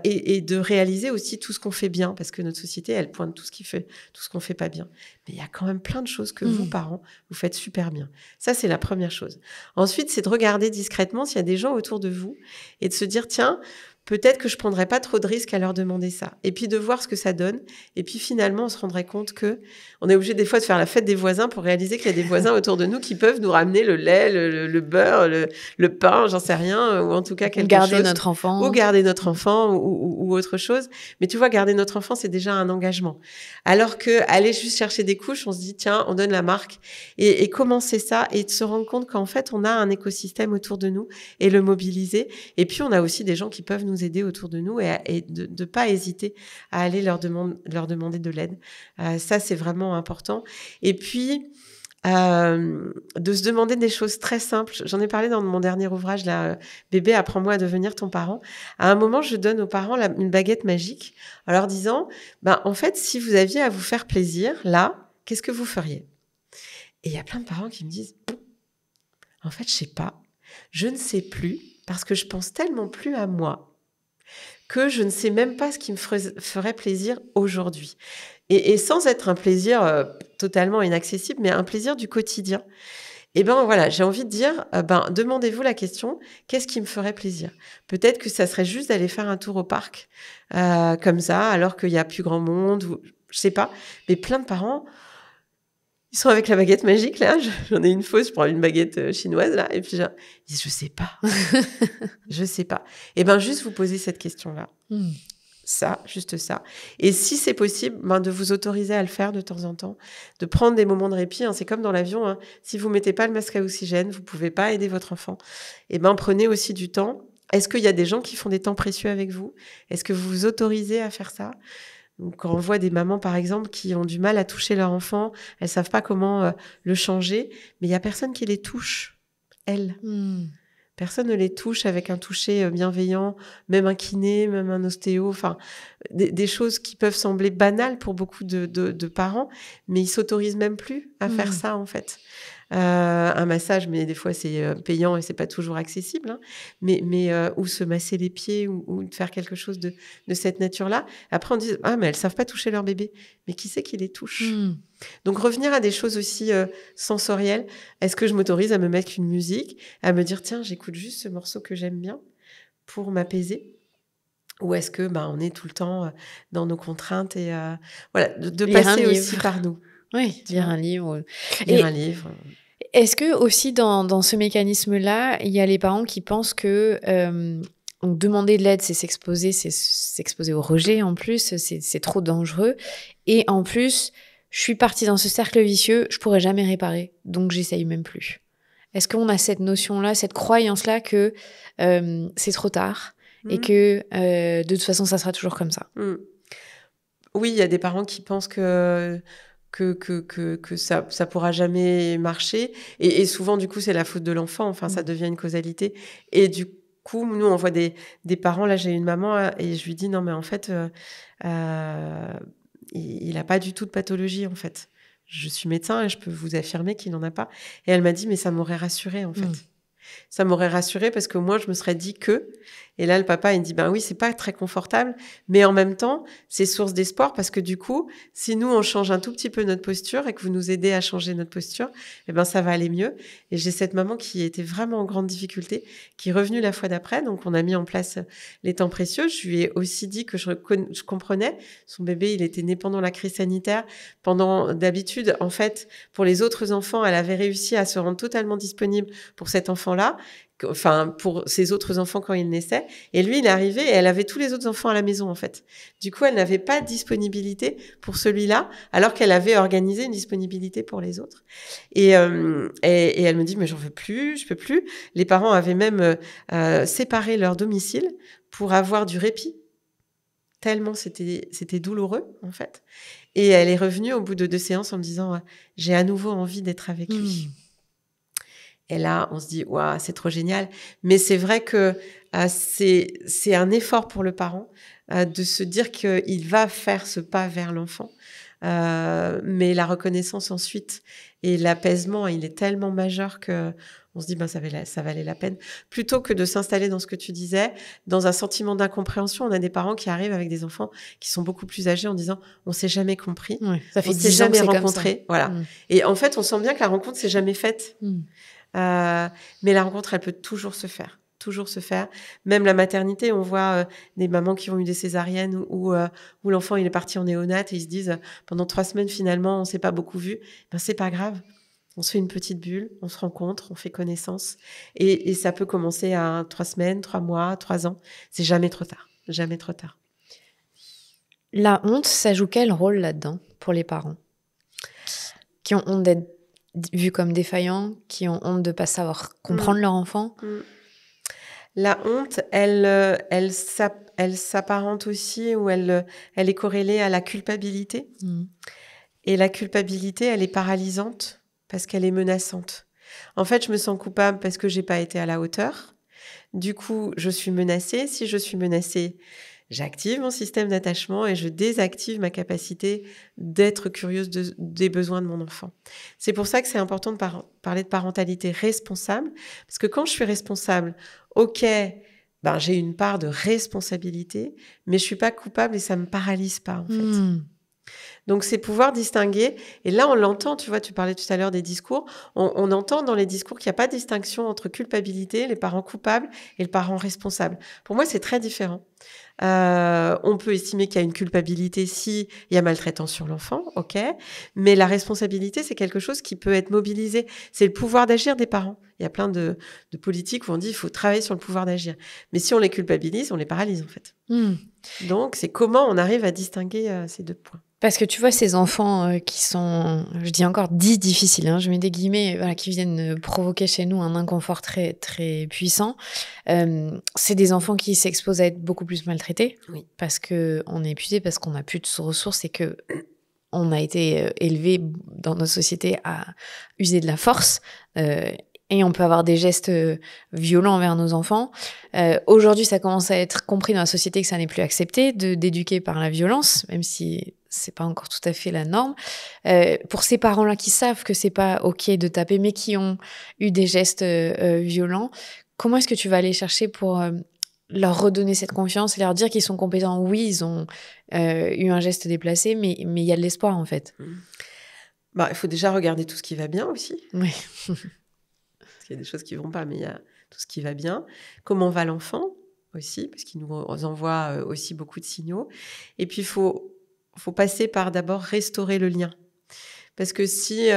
et de réaliser aussi tout ce qu'on fait bien parce que notre société, elle pointe tout ce qu'on fait pas bien. Mais il y a quand même plein de choses que vous, parents, vous faites super bien. Ça, c'est la première chose. Ensuite, c'est de regarder discrètement s'il y a des gens autour de vous et de se dire, tiens, peut-être que je prendrais pas trop de risques à leur demander ça. Et puis de voir ce que ça donne. Et puis finalement, on se rendrait compte que on est obligé des fois de faire la fête des voisins pour réaliser qu'il y a des voisins autour de nous qui peuvent nous ramener le lait, le beurre, le pain, j'en sais rien, ou en tout cas quelque chose. Garder notre enfant. Ou garder notre enfant ou autre chose. Mais tu vois, garder notre enfant, c'est déjà un engagement. Alors que aller juste chercher des couches, on se dit, tiens, on donne la marque et commencer ça et de se rendre compte qu'en fait, on a un écosystème autour de nous et le mobiliser. Et puis, on a aussi des gens qui peuvent nous aider autour de nous et de pas hésiter à aller leur demander de l'aide. Ça, c'est vraiment important. Et puis, de se demander des choses très simples. J'en ai parlé dans mon dernier ouvrage, là, Bébé, apprends-moi à devenir ton parent. À un moment, je donne aux parents une baguette magique en leur disant, en fait, si vous aviez à vous faire plaisir, là, qu'est-ce que vous feriez? Et il y a plein de parents qui me disent, en fait, je sais pas. Je ne sais plus parce que je pense tellement plus à moi que je ne sais même pas ce qui me ferait plaisir aujourd'hui. Et sans être un plaisir totalement inaccessible, mais un plaisir du quotidien. Et voilà, j'ai envie de dire, demandez-vous la question, qu'est-ce qui me ferait plaisir? Peut-être que ça serait juste d'aller faire un tour au parc, comme ça, alors qu'il y a plus grand monde, ou je sais pas. Mais plein de parents, ils sont avec la baguette magique, là. J'en ai une fausse, je prends une baguette chinoise, là. Et puis, ils disent, je sais pas. Je sais pas. Et juste vous poser cette question-là. Ça, juste ça. Et si c'est possible, de vous autoriser à le faire de temps en temps, de prendre des moments de répit. C'est comme dans l'avion. Si vous mettez pas le masque à oxygène, vous pouvez pas aider votre enfant. Et prenez aussi du temps. Est-ce qu'il y a des gens qui font des temps précieux avec vous? Est-ce que vous vous autorisez à faire ça? Donc, quand on voit des mamans, par exemple, qui ont du mal à toucher leur enfant, elles savent pas comment le changer, mais il y a personne qui les touche, elles. Personne ne les touche avec un toucher bienveillant, même un kiné, même un ostéo, enfin, des choses qui peuvent sembler banales pour beaucoup de parents, mais ils s'autorisent même plus à faire ça, en fait. Un massage, mais des fois c'est payant et c'est pas toujours accessible, mais ou se masser les pieds ou de faire quelque chose de cette nature-là. Après on dit mais elles savent pas toucher leur bébé, mais qui c'est qui les touche? Donc revenir à des choses aussi sensorielles. Est-ce que je m'autorise à me mettre une musique, à me dire tiens j'écoute juste ce morceau que j'aime bien pour m'apaiser? Ou est-ce que on est tout le temps dans nos contraintes et voilà de passer aussi par nous. Oui, lire un livre. Lire un livre. Est-ce que aussi dans ce mécanisme-là, il y a les parents qui pensent que demander de l'aide, c'est s'exposer au rejet en plus, c'est trop dangereux. Et en plus, je suis partie dans ce cercle vicieux, je pourrais jamais réparer, donc j'essaye même plus. Est-ce qu'on a cette notion-là, cette croyance-là que c'est trop tard et que de toute façon, ça sera toujours comme ça? Oui, il y a des parents qui pensent que ça pourra jamais marcher. Et souvent, du coup, c'est la faute de l'enfant. Enfin, ça devient une causalité. Et du coup, nous, on voit des parents. Là, j'ai une maman et je lui dis, non, mais en fait, il n'a pas du tout de pathologie, en fait. Je suis médecin et je peux vous affirmer qu'il n'en a pas. Et elle m'a dit, mais ça m'aurait rassurée, en fait. Ça m'aurait rassurée parce que moi, je me serais dit que... Et là, le papa, il me dit, oui, c'est pas très confortable, mais en même temps, c'est source d'espoir parce que du coup, si nous, on change un tout petit peu notre posture et que vous nous aidez à changer notre posture, ça va aller mieux. Et j'ai cette maman qui était vraiment en grande difficulté, qui est revenue la fois d'après. Donc, on a mis en place les temps précieux. Je lui ai aussi dit que je comprenais. Son bébé, il était né pendant la crise sanitaire. D'habitude, en fait, pour les autres enfants, elle avait réussi à se rendre totalement disponible pour cet enfant-là. Enfin, pour ses autres enfants quand il naissait. Et lui, il est arrivé et elle avait tous les autres enfants à la maison, en fait. Du coup, elle n'avait pas de disponibilité pour celui-là, alors qu'elle avait organisé une disponibilité pour les autres. Et elle me dit, mais j'en veux plus, je peux plus. Les parents avaient même séparé leur domicile pour avoir du répit. tellement c'était douloureux, en fait. Et elle est revenue au bout de 2 séances en me disant « J'ai à nouveau envie d'être avec lui ». Et là, on se dit « Waouh, c'est trop génial ». Mais c'est vrai que c'est un effort pour le parent de se dire qu'il va faire ce pas vers l'enfant. Mais la reconnaissance ensuite et l'apaisement, il est tellement majeur que on se dit ça valait la peine. Plutôt que de s'installer dans ce que tu disais, dans un sentiment d'incompréhension, on a des parents qui arrivent avec des enfants qui sont beaucoup plus âgés en disant on s'est jamais compris, ça fait on s'est 10 ans que jamais c'est rencontré, voilà. Et en fait, on sent bien que la rencontre s'est jamais faite. Mais la rencontre, elle peut toujours se faire. Même la maternité, on voit des mamans qui ont eu des césariennes où l'enfant il est parti en néonate et ils se disent pendant 3 semaines finalement on s'est pas beaucoup vu. C'est pas grave, on se fait une petite bulle, on se rencontre, on fait connaissance et ça peut commencer à 3 semaines, 3 mois, 3 ans. C'est jamais trop tard, jamais trop tard. La honte, ça joue quel rôle là-dedans pour les parents qui ont honte d'être vus comme défaillants, qui ont honte de pas savoir comprendre leur enfant? La honte, elle s'apparente aussi ou elle est corrélée à la culpabilité. Et la culpabilité, elle est paralysante parce qu'elle est menaçante. En fait, je me sens coupable parce que j'ai pas été à la hauteur. Du coup, je suis menacée. Si je suis menacée, j'active mon système d'attachement et je désactive ma capacité d'être curieuse des besoins de mon enfant. C'est pour ça que c'est important de parler de parentalité responsable, parce que quand je suis responsable, ok, j'ai une part de responsabilité, mais je suis pas coupable et ça me paralyse pas, en fait. Donc, c'est pouvoir distinguer. Et là, on l'entend, tu vois, tu parlais tout à l'heure des discours. On entend dans les discours qu'il n'y a pas de distinction entre culpabilité, les parents coupables et le parent responsable. Pour moi, c'est très différent. On peut estimer qu'il y a une culpabilité si il y a maltraitance sur l'enfant, ok. Mais la responsabilité, c'est quelque chose qui peut être mobilisé. C'est le pouvoir d'agir des parents. Il y a plein de politiques où on dit il faut travailler sur le pouvoir d'agir. Mais si on les culpabilise, on les paralyse, en fait. Donc, c'est comment on arrive à distinguer ces 2 points. Parce que tu vois, ces enfants qui sont, je dis encore, dits difficiles, je mets des guillemets, qui viennent provoquer chez nous un inconfort très, très puissant. C'est des enfants qui s'exposent à être beaucoup plus maltraités. Oui. Parce qu'on est épuisé, parce qu'on n'a plus de ressources et que on a été élevé dans notre société à user de la force. Et on peut avoir des gestes violents envers nos enfants. Aujourd'hui, ça commence à être compris dans la société que ça n'est plus accepté d'éduquer par la violence, même si c'est pas encore tout à fait la norme. Pour ces parents-là qui savent que c'est pas ok de taper, mais qui ont eu des gestes violents, comment est-ce que tu vas aller chercher pour leur redonner cette confiance et leur dire qu'ils sont compétents? Oui, ils ont eu un geste déplacé, mais il y a de l'espoir, en fait. Il faut déjà regarder tout ce qui va bien aussi. Oui. Il y a des choses qui vont pas, mais il y a tout ce qui va bien. Comment va l'enfant aussi, parce qu'il nous envoie aussi beaucoup de signaux. Et puis, il faut passer par d'abord restaurer le lien. Parce que si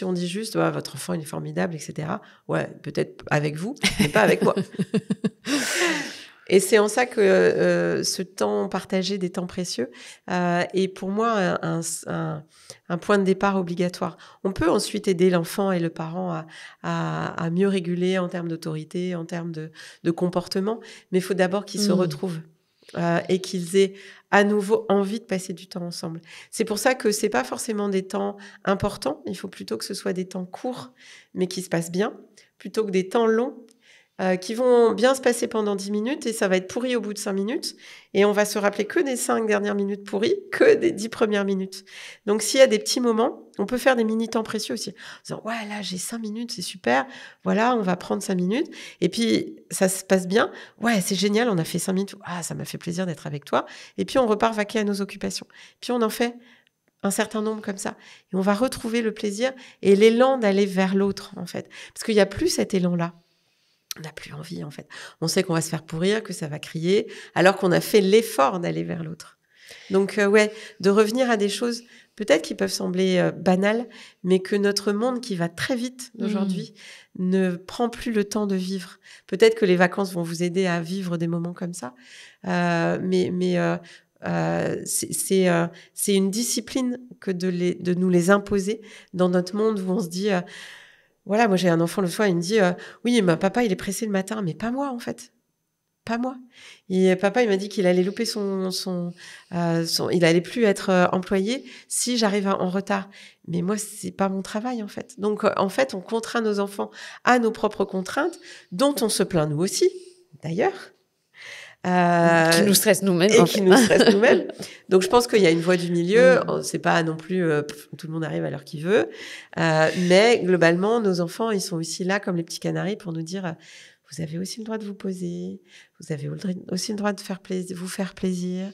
on dit juste votre enfant il est formidable, etc., ouais, peut-être avec vous, mais pas avec moi. Et c'est en ça que ce temps partagé, des temps précieux, est pour moi un point de départ obligatoire. On peut ensuite aider l'enfant et le parent à mieux réguler en termes d'autorité, en termes de comportement, mais il faut d'abord qu'ils se retrouvent et qu'ils aient à nouveau envie de passer du temps ensemble. C'est pour ça que c'est pas forcément des temps importants, il faut plutôt que ce soit des temps courts, mais qui se passent bien, plutôt que des temps longs, qui vont bien se passer pendant 10 minutes et ça va être pourri au bout de 5 minutes et on va se rappeler que des 5 dernières minutes pourries, que des 10 premières minutes. Donc s'il y a des petits moments, on peut faire des mini-temps précieux aussi. En disant, ouais, là j'ai 5 minutes, c'est super, voilà, on va prendre 5 minutes et puis ça se passe bien, ouais, c'est génial, on a fait 5 minutes, ça m'a fait plaisir d'être avec toi et puis on repart vaquer à nos occupations. Puis on en fait un certain nombre comme ça et on va retrouver le plaisir et l'élan d'aller vers l'autre, en fait. Parce qu'il n'y a plus cet élan-là. On n'a plus envie, en fait. On sait qu'on va se faire pourrir, que ça va crier, alors qu'on a fait l'effort d'aller vers l'autre. Donc, de revenir à des choses peut-être qui peuvent sembler banales, mais que notre monde qui va très vite d'aujourd'hui ne prend plus le temps de vivre. Peut-être que les vacances vont vous aider à vivre des moments comme ça, c'est une discipline que de nous les imposer dans notre monde où on se dit... Voilà, moi j'ai un enfant le soir, il me dit oui, mais papa il est pressé le matin, mais pas moi en fait. pas moi. Et papa, il m'a dit qu'il allait louper il allait plus être employé si j'arrive en retard. Mais moi, c'est pas mon travail, en fait. Donc, en fait, on contraint nos enfants à nos propres contraintes, dont on se plaint nous aussi, d'ailleurs. Qui nous stresse nous-mêmes. Et qui nous stresse nous-mêmes. Donc, je pense qu'il y a une voie du milieu. C'est pas non plus tout le monde arrive à l'heure qu'il veut. Mais globalement, nos enfants, ils sont aussi là comme les petits canaris pour nous dire vous avez aussi le droit de vous poser. Vous avez aussi le droit de vous faire plaisir.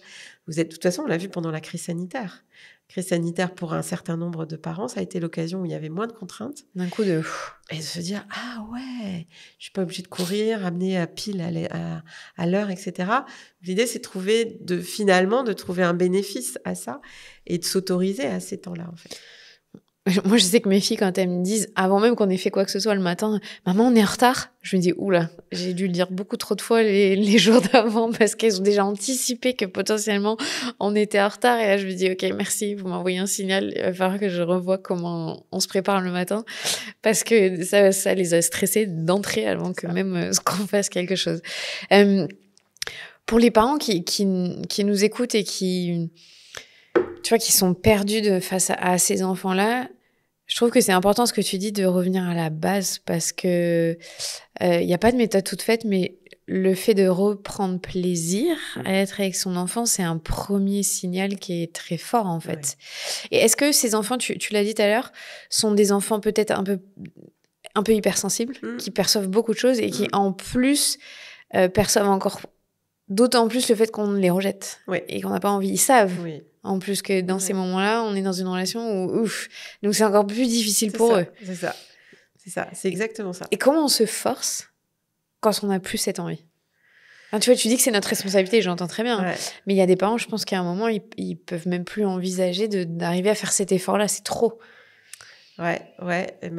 De toute façon, on l'a vu pendant la crise sanitaire. Crise sanitaire pour un certain nombre de parents, ça a été l'occasion où il y avait moins de contraintes. D'un coup de... Et de se dire, ah ouais, je suis pas obligée de courir, amener à pile à l'heure, etc. L'idée, c'est finalement de trouver un bénéfice à ça et de s'autoriser à ces temps-là, en fait. Moi, je sais que mes filles, quand elles me disent, avant même qu'on ait fait quoi que ce soit le matin, maman, on est en retard. Je me dis, oula, j'ai dû le dire beaucoup trop de fois les jours d'avant parce qu'elles ont déjà anticipé que potentiellement on était en retard. Et là, je me dis, ok, merci, vous m'envoyez un signal. Il va falloir que je revoie comment on se prépare le matin parce que ça les a stressées d'entrée avant que même qu'on fasse quelque chose. Pour les parents qui nous écoutent et qui sont perdus face à ces enfants-là, je trouve que c'est important ce que tu dis de revenir à la base parce que y a pas de méthode toute faite, mais le fait de reprendre plaisir à être avec son enfant, c'est un premier signal qui est très fort en fait. Ouais. Et est-ce que ces enfants, tu l'as dit tout à l'heure, sont des enfants peut-être un peu hypersensibles, qui perçoivent beaucoup de choses et qui en plus perçoivent encore d'autant plus le fait qu'on les rejette et qu'on n'a pas envie. Ils savent. Oui. En plus que dans ces moments-là, on est dans une relation où, donc c'est encore plus difficile pour eux. C'est ça. C'est exactement ça. Et comment on se force quand on n'a plus cette envie ? Enfin, tu vois, tu dis que c'est notre responsabilité, j'entends très bien. Ouais. Mais il y a des parents, je pense qu'à un moment, ils peuvent même plus envisager d'arriver à faire cet effort-là. C'est trop. Ouais. Et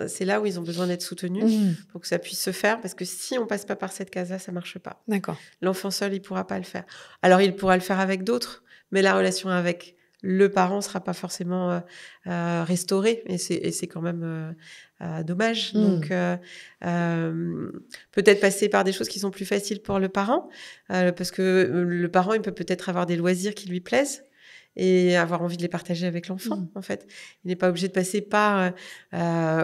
c'est là où ils ont besoin d'être soutenus pour que ça puisse se faire. Parce que si on passe pas par cette case-là, ça marche pas. D'accord. L'enfant seul, il pourra pas le faire. Alors, il pourra le faire avec d'autres. Mais la relation avec le parent sera pas forcément restaurée et c'est quand même dommage. Donc peut-être passer par des choses qui sont plus faciles pour le parent parce que le parent il peut peut-être avoir des loisirs qui lui plaisent et avoir envie de les partager avec l'enfant, en fait. Il n'est pas obligé de passer par...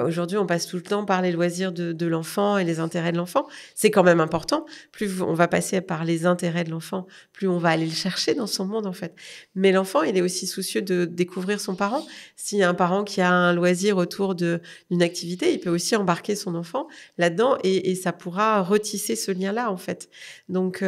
aujourd'hui, on passe tout le temps par les loisirs de l'enfant et les intérêts de l'enfant. C'est quand même important. Plus on va passer par les intérêts de l'enfant, plus on va aller le chercher dans son monde, en fait. Mais l'enfant, il est aussi soucieux de découvrir son parent. S'il y a un parent qui a un loisir autour d'une activité, il peut aussi embarquer son enfant là-dedans et ça pourra retisser ce lien-là, en fait. Donc...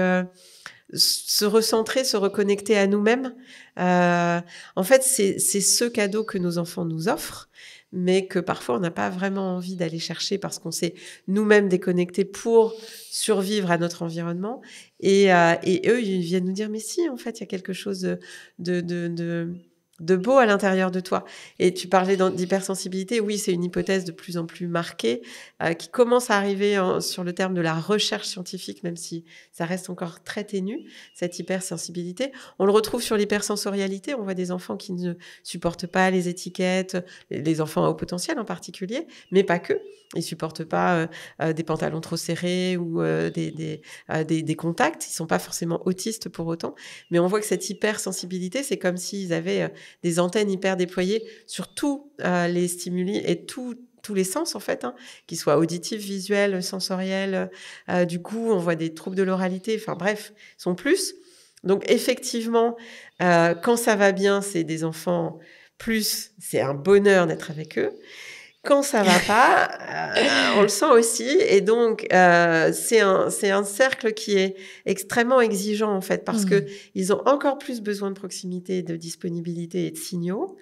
se recentrer, se reconnecter à nous-mêmes. En fait, c'est ce cadeau que nos enfants nous offrent, mais que parfois on n'a pas vraiment envie d'aller chercher parce qu'on s'est nous-mêmes déconnectés pour survivre à notre environnement. Et eux, ils viennent nous dire, mais si, en fait, il y a quelque chose de beau à l'intérieur de toi. Et tu parlais d'hypersensibilité. Oui, c'est une hypothèse de plus en plus marquée qui commence à arriver sur le terme de la recherche scientifique, même si ça reste encore très ténu, cette hypersensibilité. On le retrouve sur l'hypersensorialité. On voit des enfants qui ne supportent pas les étiquettes, les enfants à haut potentiel en particulier, mais pas que. Ils supportent pas des pantalons trop serrés ou des contacts. Ils sont pas forcément autistes pour autant. Mais on voit que cette hypersensibilité, c'est comme s'ils avaient des antennes hyper déployées sur tous les stimuli et tous les sens, en fait, qu'ils soient auditifs, visuels, sensoriels, du goût. On voit des troubles de l'oralité. Enfin, bref, ils sont plus. Donc, effectivement, quand ça va bien, c'est des enfants plus. C'est un bonheur d'être avec eux. Quand ça va pas, on le sent aussi. Et donc, c'est un cercle qui est extrêmement exigeant, en fait, parce que ils ont encore plus besoin de proximité, de disponibilité et de signaux.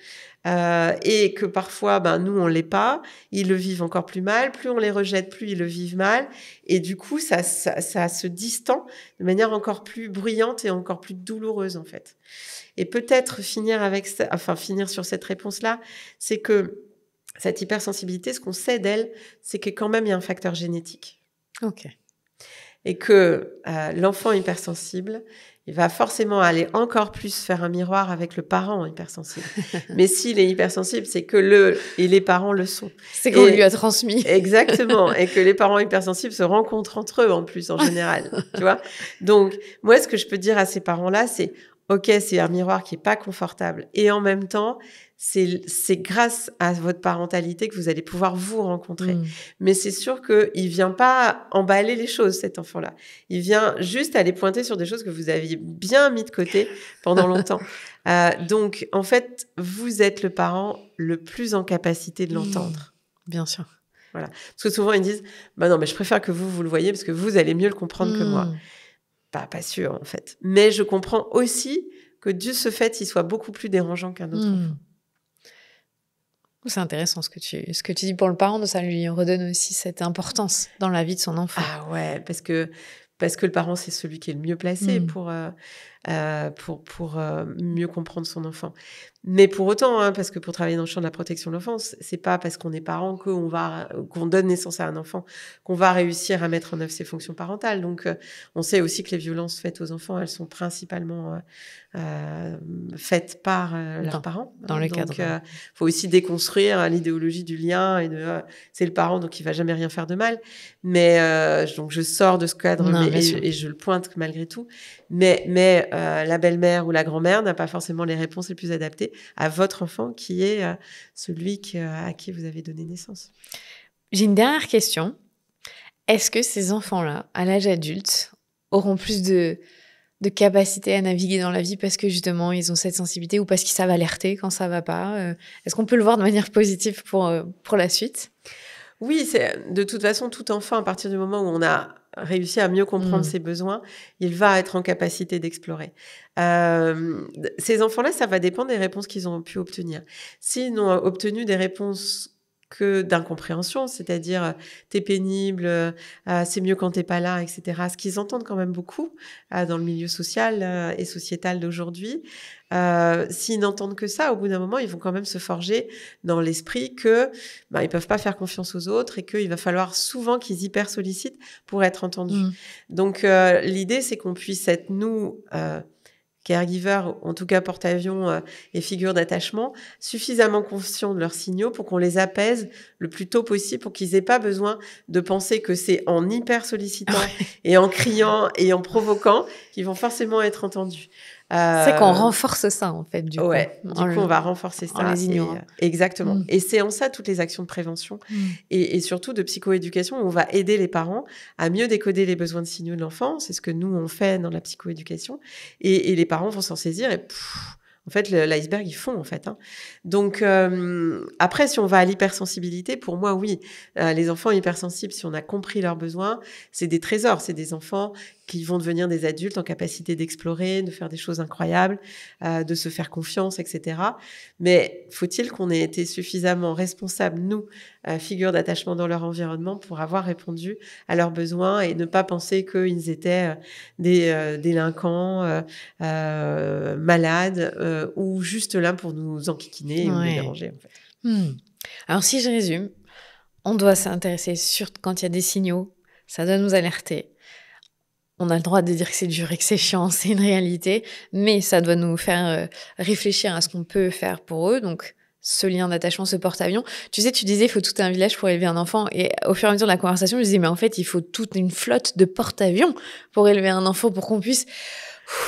Et que parfois, nous, on l'est pas. Ils le vivent encore plus mal. Plus on les rejette, plus ils le vivent mal. Et du coup, ça se distend de manière encore plus bruyante et encore plus douloureuse, en fait. Et peut-être finir sur cette réponse-là, c'est que cette hypersensibilité, ce qu'on sait d'elle, c'est que quand même, il y a un facteur génétique. Ok. et que l'enfant hypersensible, il va forcément aller encore plus faire un miroir avec le parent hypersensible. Mais s'il est hypersensible, c'est que et les parents le sont. C'est qu'on lui a transmis. Exactement. Et que les parents hypersensibles se rencontrent entre eux, en plus, en général. Tu vois? Donc, moi, ce que je peux dire à ces parents-là, c'est, OK, c'est un miroir qui est pas confortable. Et en même temps, c'est grâce à votre parentalité que vous allez pouvoir vous rencontrer. Mais c'est sûr qu'il vient pas emballer les choses, cet enfant-là. Il vient juste aller pointer sur des choses que vous aviez bien mis de côté pendant longtemps. Donc, en fait, vous êtes le parent le plus en capacité de l'entendre. Bien sûr. Voilà. Parce que souvent, ils disent, bah non, mais je préfère que vous le voyez parce que vous allez mieux le comprendre que moi. Pas sûr, en fait. Mais je comprends aussi que de ce fait, il soit beaucoup plus dérangeant qu'un autre enfant. C'est intéressant ce que tu dis pour le parent, ça lui redonne aussi cette importance dans la vie de son enfant. Ah ouais, parce que le parent, c'est celui qui est le mieux placé pour mieux comprendre son enfant. Mais pour autant, parce que pour travailler dans le champ de la protection de l'enfance, c'est pas parce qu'on est parent qu'on donne naissance à un enfant qu'on va réussir à mettre en œuvre ses fonctions parentales. Donc, on sait aussi que les violences faites aux enfants, elles sont principalement faites par leurs parents. Dans le cadre. Donc, faut aussi déconstruire l'idéologie du lien et c'est le parent, donc il va jamais rien faire de mal. Mais donc, je sors de ce cadre et je le pointe malgré tout. Mais la belle-mère ou la grand-mère n'a pas forcément les réponses les plus adaptées à votre enfant qui est celui à qui vous avez donné naissance. J'ai une dernière question. Est-ce que ces enfants-là, à l'âge adulte, auront plus de capacité à naviguer dans la vie parce que justement ils ont cette sensibilité ou parce qu'ils savent alerter quand ça va pas? Est-ce qu'on peut le voir de manière positive pour la suite? Oui, de toute façon, tout enfant, à partir du moment où on a réussi à mieux comprendre ses besoins, il va être en capacité d'explorer. Ces enfants-là, ça va dépendre des réponses qu'ils ont pu obtenir. S'ils n'ont obtenu des réponses que d'incompréhension, c'est-à-dire t'es pénible, c'est mieux quand t'es pas là, etc. Ce qu'ils entendent quand même beaucoup dans le milieu social et sociétal d'aujourd'hui. S'ils n'entendent que ça, au bout d'un moment, ils vont quand même se forger dans l'esprit que ils peuvent pas faire confiance aux autres et qu'il va falloir souvent qu'ils hyper sollicitent pour être entendus. Donc l'idée, c'est qu'on puisse être nous caregivers, en tout cas porte-avions et figures d'attachement, suffisamment conscients de leurs signaux pour qu'on les apaise le plus tôt possible, pour qu'ils aient pas besoin de penser que c'est en hyper sollicitant et en criant et en provoquant qu'ils vont forcément être entendus. C'est qu'on renforce ça, en fait, du coup. Ouais, du coup, on va renforcer ça. En les ignorant. Exactement. Et c'est en ça toutes les actions de prévention et surtout de psychoéducation où on va aider les parents à mieux décoder les besoins de signaux de l'enfant. C'est ce que nous, on fait dans la psychoéducation. Et les parents vont s'en saisir et en fait, l'iceberg, ils font, en fait. Donc, après, si on va à l'hypersensibilité, pour moi, oui, les enfants hypersensibles, si on a compris leurs besoins, c'est des trésors. C'est des enfants qui vont devenir des adultes en capacité d'explorer, de faire des choses incroyables, de se faire confiance, etc. Mais faut-il qu'on ait été suffisamment responsables, nous, figures d'attachement dans leur environnement, pour avoir répondu à leurs besoins et ne pas penser qu'ils étaient des délinquants, malades, ou juste là pour nous enquiquiner et nous déranger, en fait. Alors, si je résume, on doit s'intéresser quand il y a des signaux, ça doit nous alerter. On a le droit de dire que c'est dur et que c'est chiant, c'est une réalité, mais ça doit nous faire réfléchir à ce qu'on peut faire pour eux. Donc, ce lien d'attachement, ce porte-avions. Tu sais, tu disais, il faut tout un village pour élever un enfant. Et au fur et à mesure de la conversation, je disais, mais en fait, il faut toute une flotte de porte-avions pour élever un enfant, pour qu'on puisse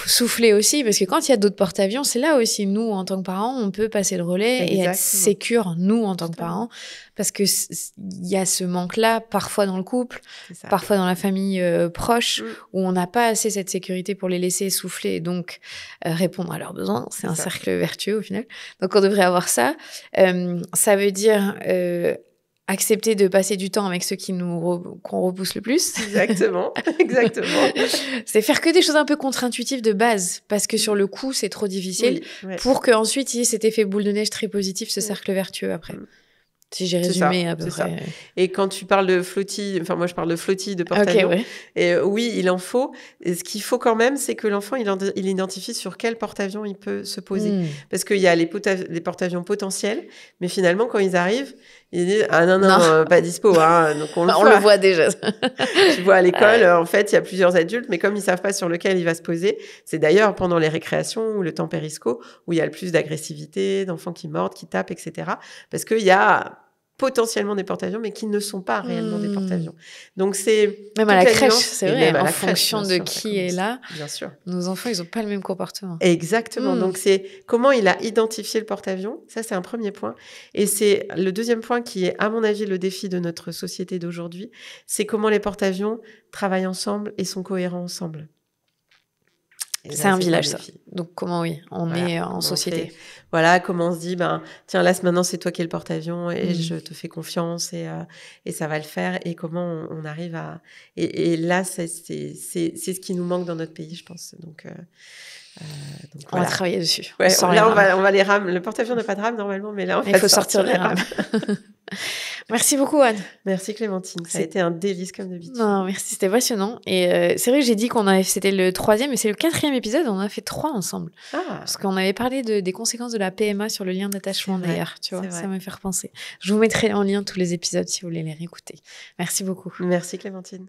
souffler aussi, parce que quand il y a d'autres porte-avions, c'est là aussi, nous, en tant que parents, on peut passer le relais. Exactement. Et être sécure, nous, en tant que parents, parce que il y a ce manque-là, parfois dans le couple, parfois dans la famille proche, où on n'a pas assez cette sécurité pour les laisser souffler, et donc répondre à leurs besoins. C'est un cercle vertueux, au final. Donc, on devrait avoir ça. Ça veut dire accepter de passer du temps avec ceux qu'on repousse le plus. Exactement. C'est faire que des choses un peu contre-intuitives de base, parce que sur le coup, c'est trop difficile, pour qu'ensuite, il y ait cet effet boule de neige très positif, ce cercle vertueux après. Si j'ai résumé à peu près. Ça. Et quand tu parles de flottille, enfin moi je parle de flottille, de porte-avions, et oui, il en faut. Et ce qu'il faut quand même, c'est que l'enfant, il identifie sur quel porte-avions il peut se poser. Parce qu'il y a les porte-avions potentiels, mais finalement, quand ils arrivent, Ils disent ah non Non. pas dispo hein. Donc on le voit déjà. Tu vois à l'école en fait il y a plusieurs adultes mais comme ils savent pas sur lequel il va se poser, c'est d'ailleurs pendant les récréations ou le temps périsco où il y a le plus d'agressivité, d'enfants qui mordent, qui tapent, etc. Parce qu'il y a potentiellement des porte-avions, mais qui ne sont pas réellement des porte-avions. Donc, c'est... Même à la crèche, c'est vrai, en fonction de qui est là. Bien sûr. Nos enfants, ils n'ont pas le même comportement. Exactement. Donc, c'est comment il a identifié le porte-avions. Ça, c'est un premier point. Et c'est le deuxième point qui est, à mon avis, le défi de notre société d'aujourd'hui. C'est comment les porte-avions travaillent ensemble et sont cohérents ensemble. C'est un village, ça. Donc, comment, on est en société. Voilà, comment on se dit, tiens, là, maintenant, c'est toi qui es le porte-avions et je te fais confiance et ça va le faire. Et comment on arrive à... Et là, c'est ce qui nous manque dans notre pays, je pense. Donc on va travailler dessus. Ouais, là, on va les rames. Le porte-avions n'a pas de rame, normalement, mais là, il faut sortir les rames. Merci beaucoup, Anne. Merci, Clémentine. Ça a été un délice, comme d'habitude. Non, merci, c'était passionnant. Et c'est vrai que j'ai dit c'était le 3e, mais c'est le 4e épisode. On en a fait 3 ensemble. Parce qu'on avait parlé des conséquences de la PMA sur le lien d'attachement, d'ailleurs. Tu vois, ça m'a fait repenser. Je vous mettrai en lien tous les épisodes si vous voulez les réécouter. Merci beaucoup. Merci, Clémentine.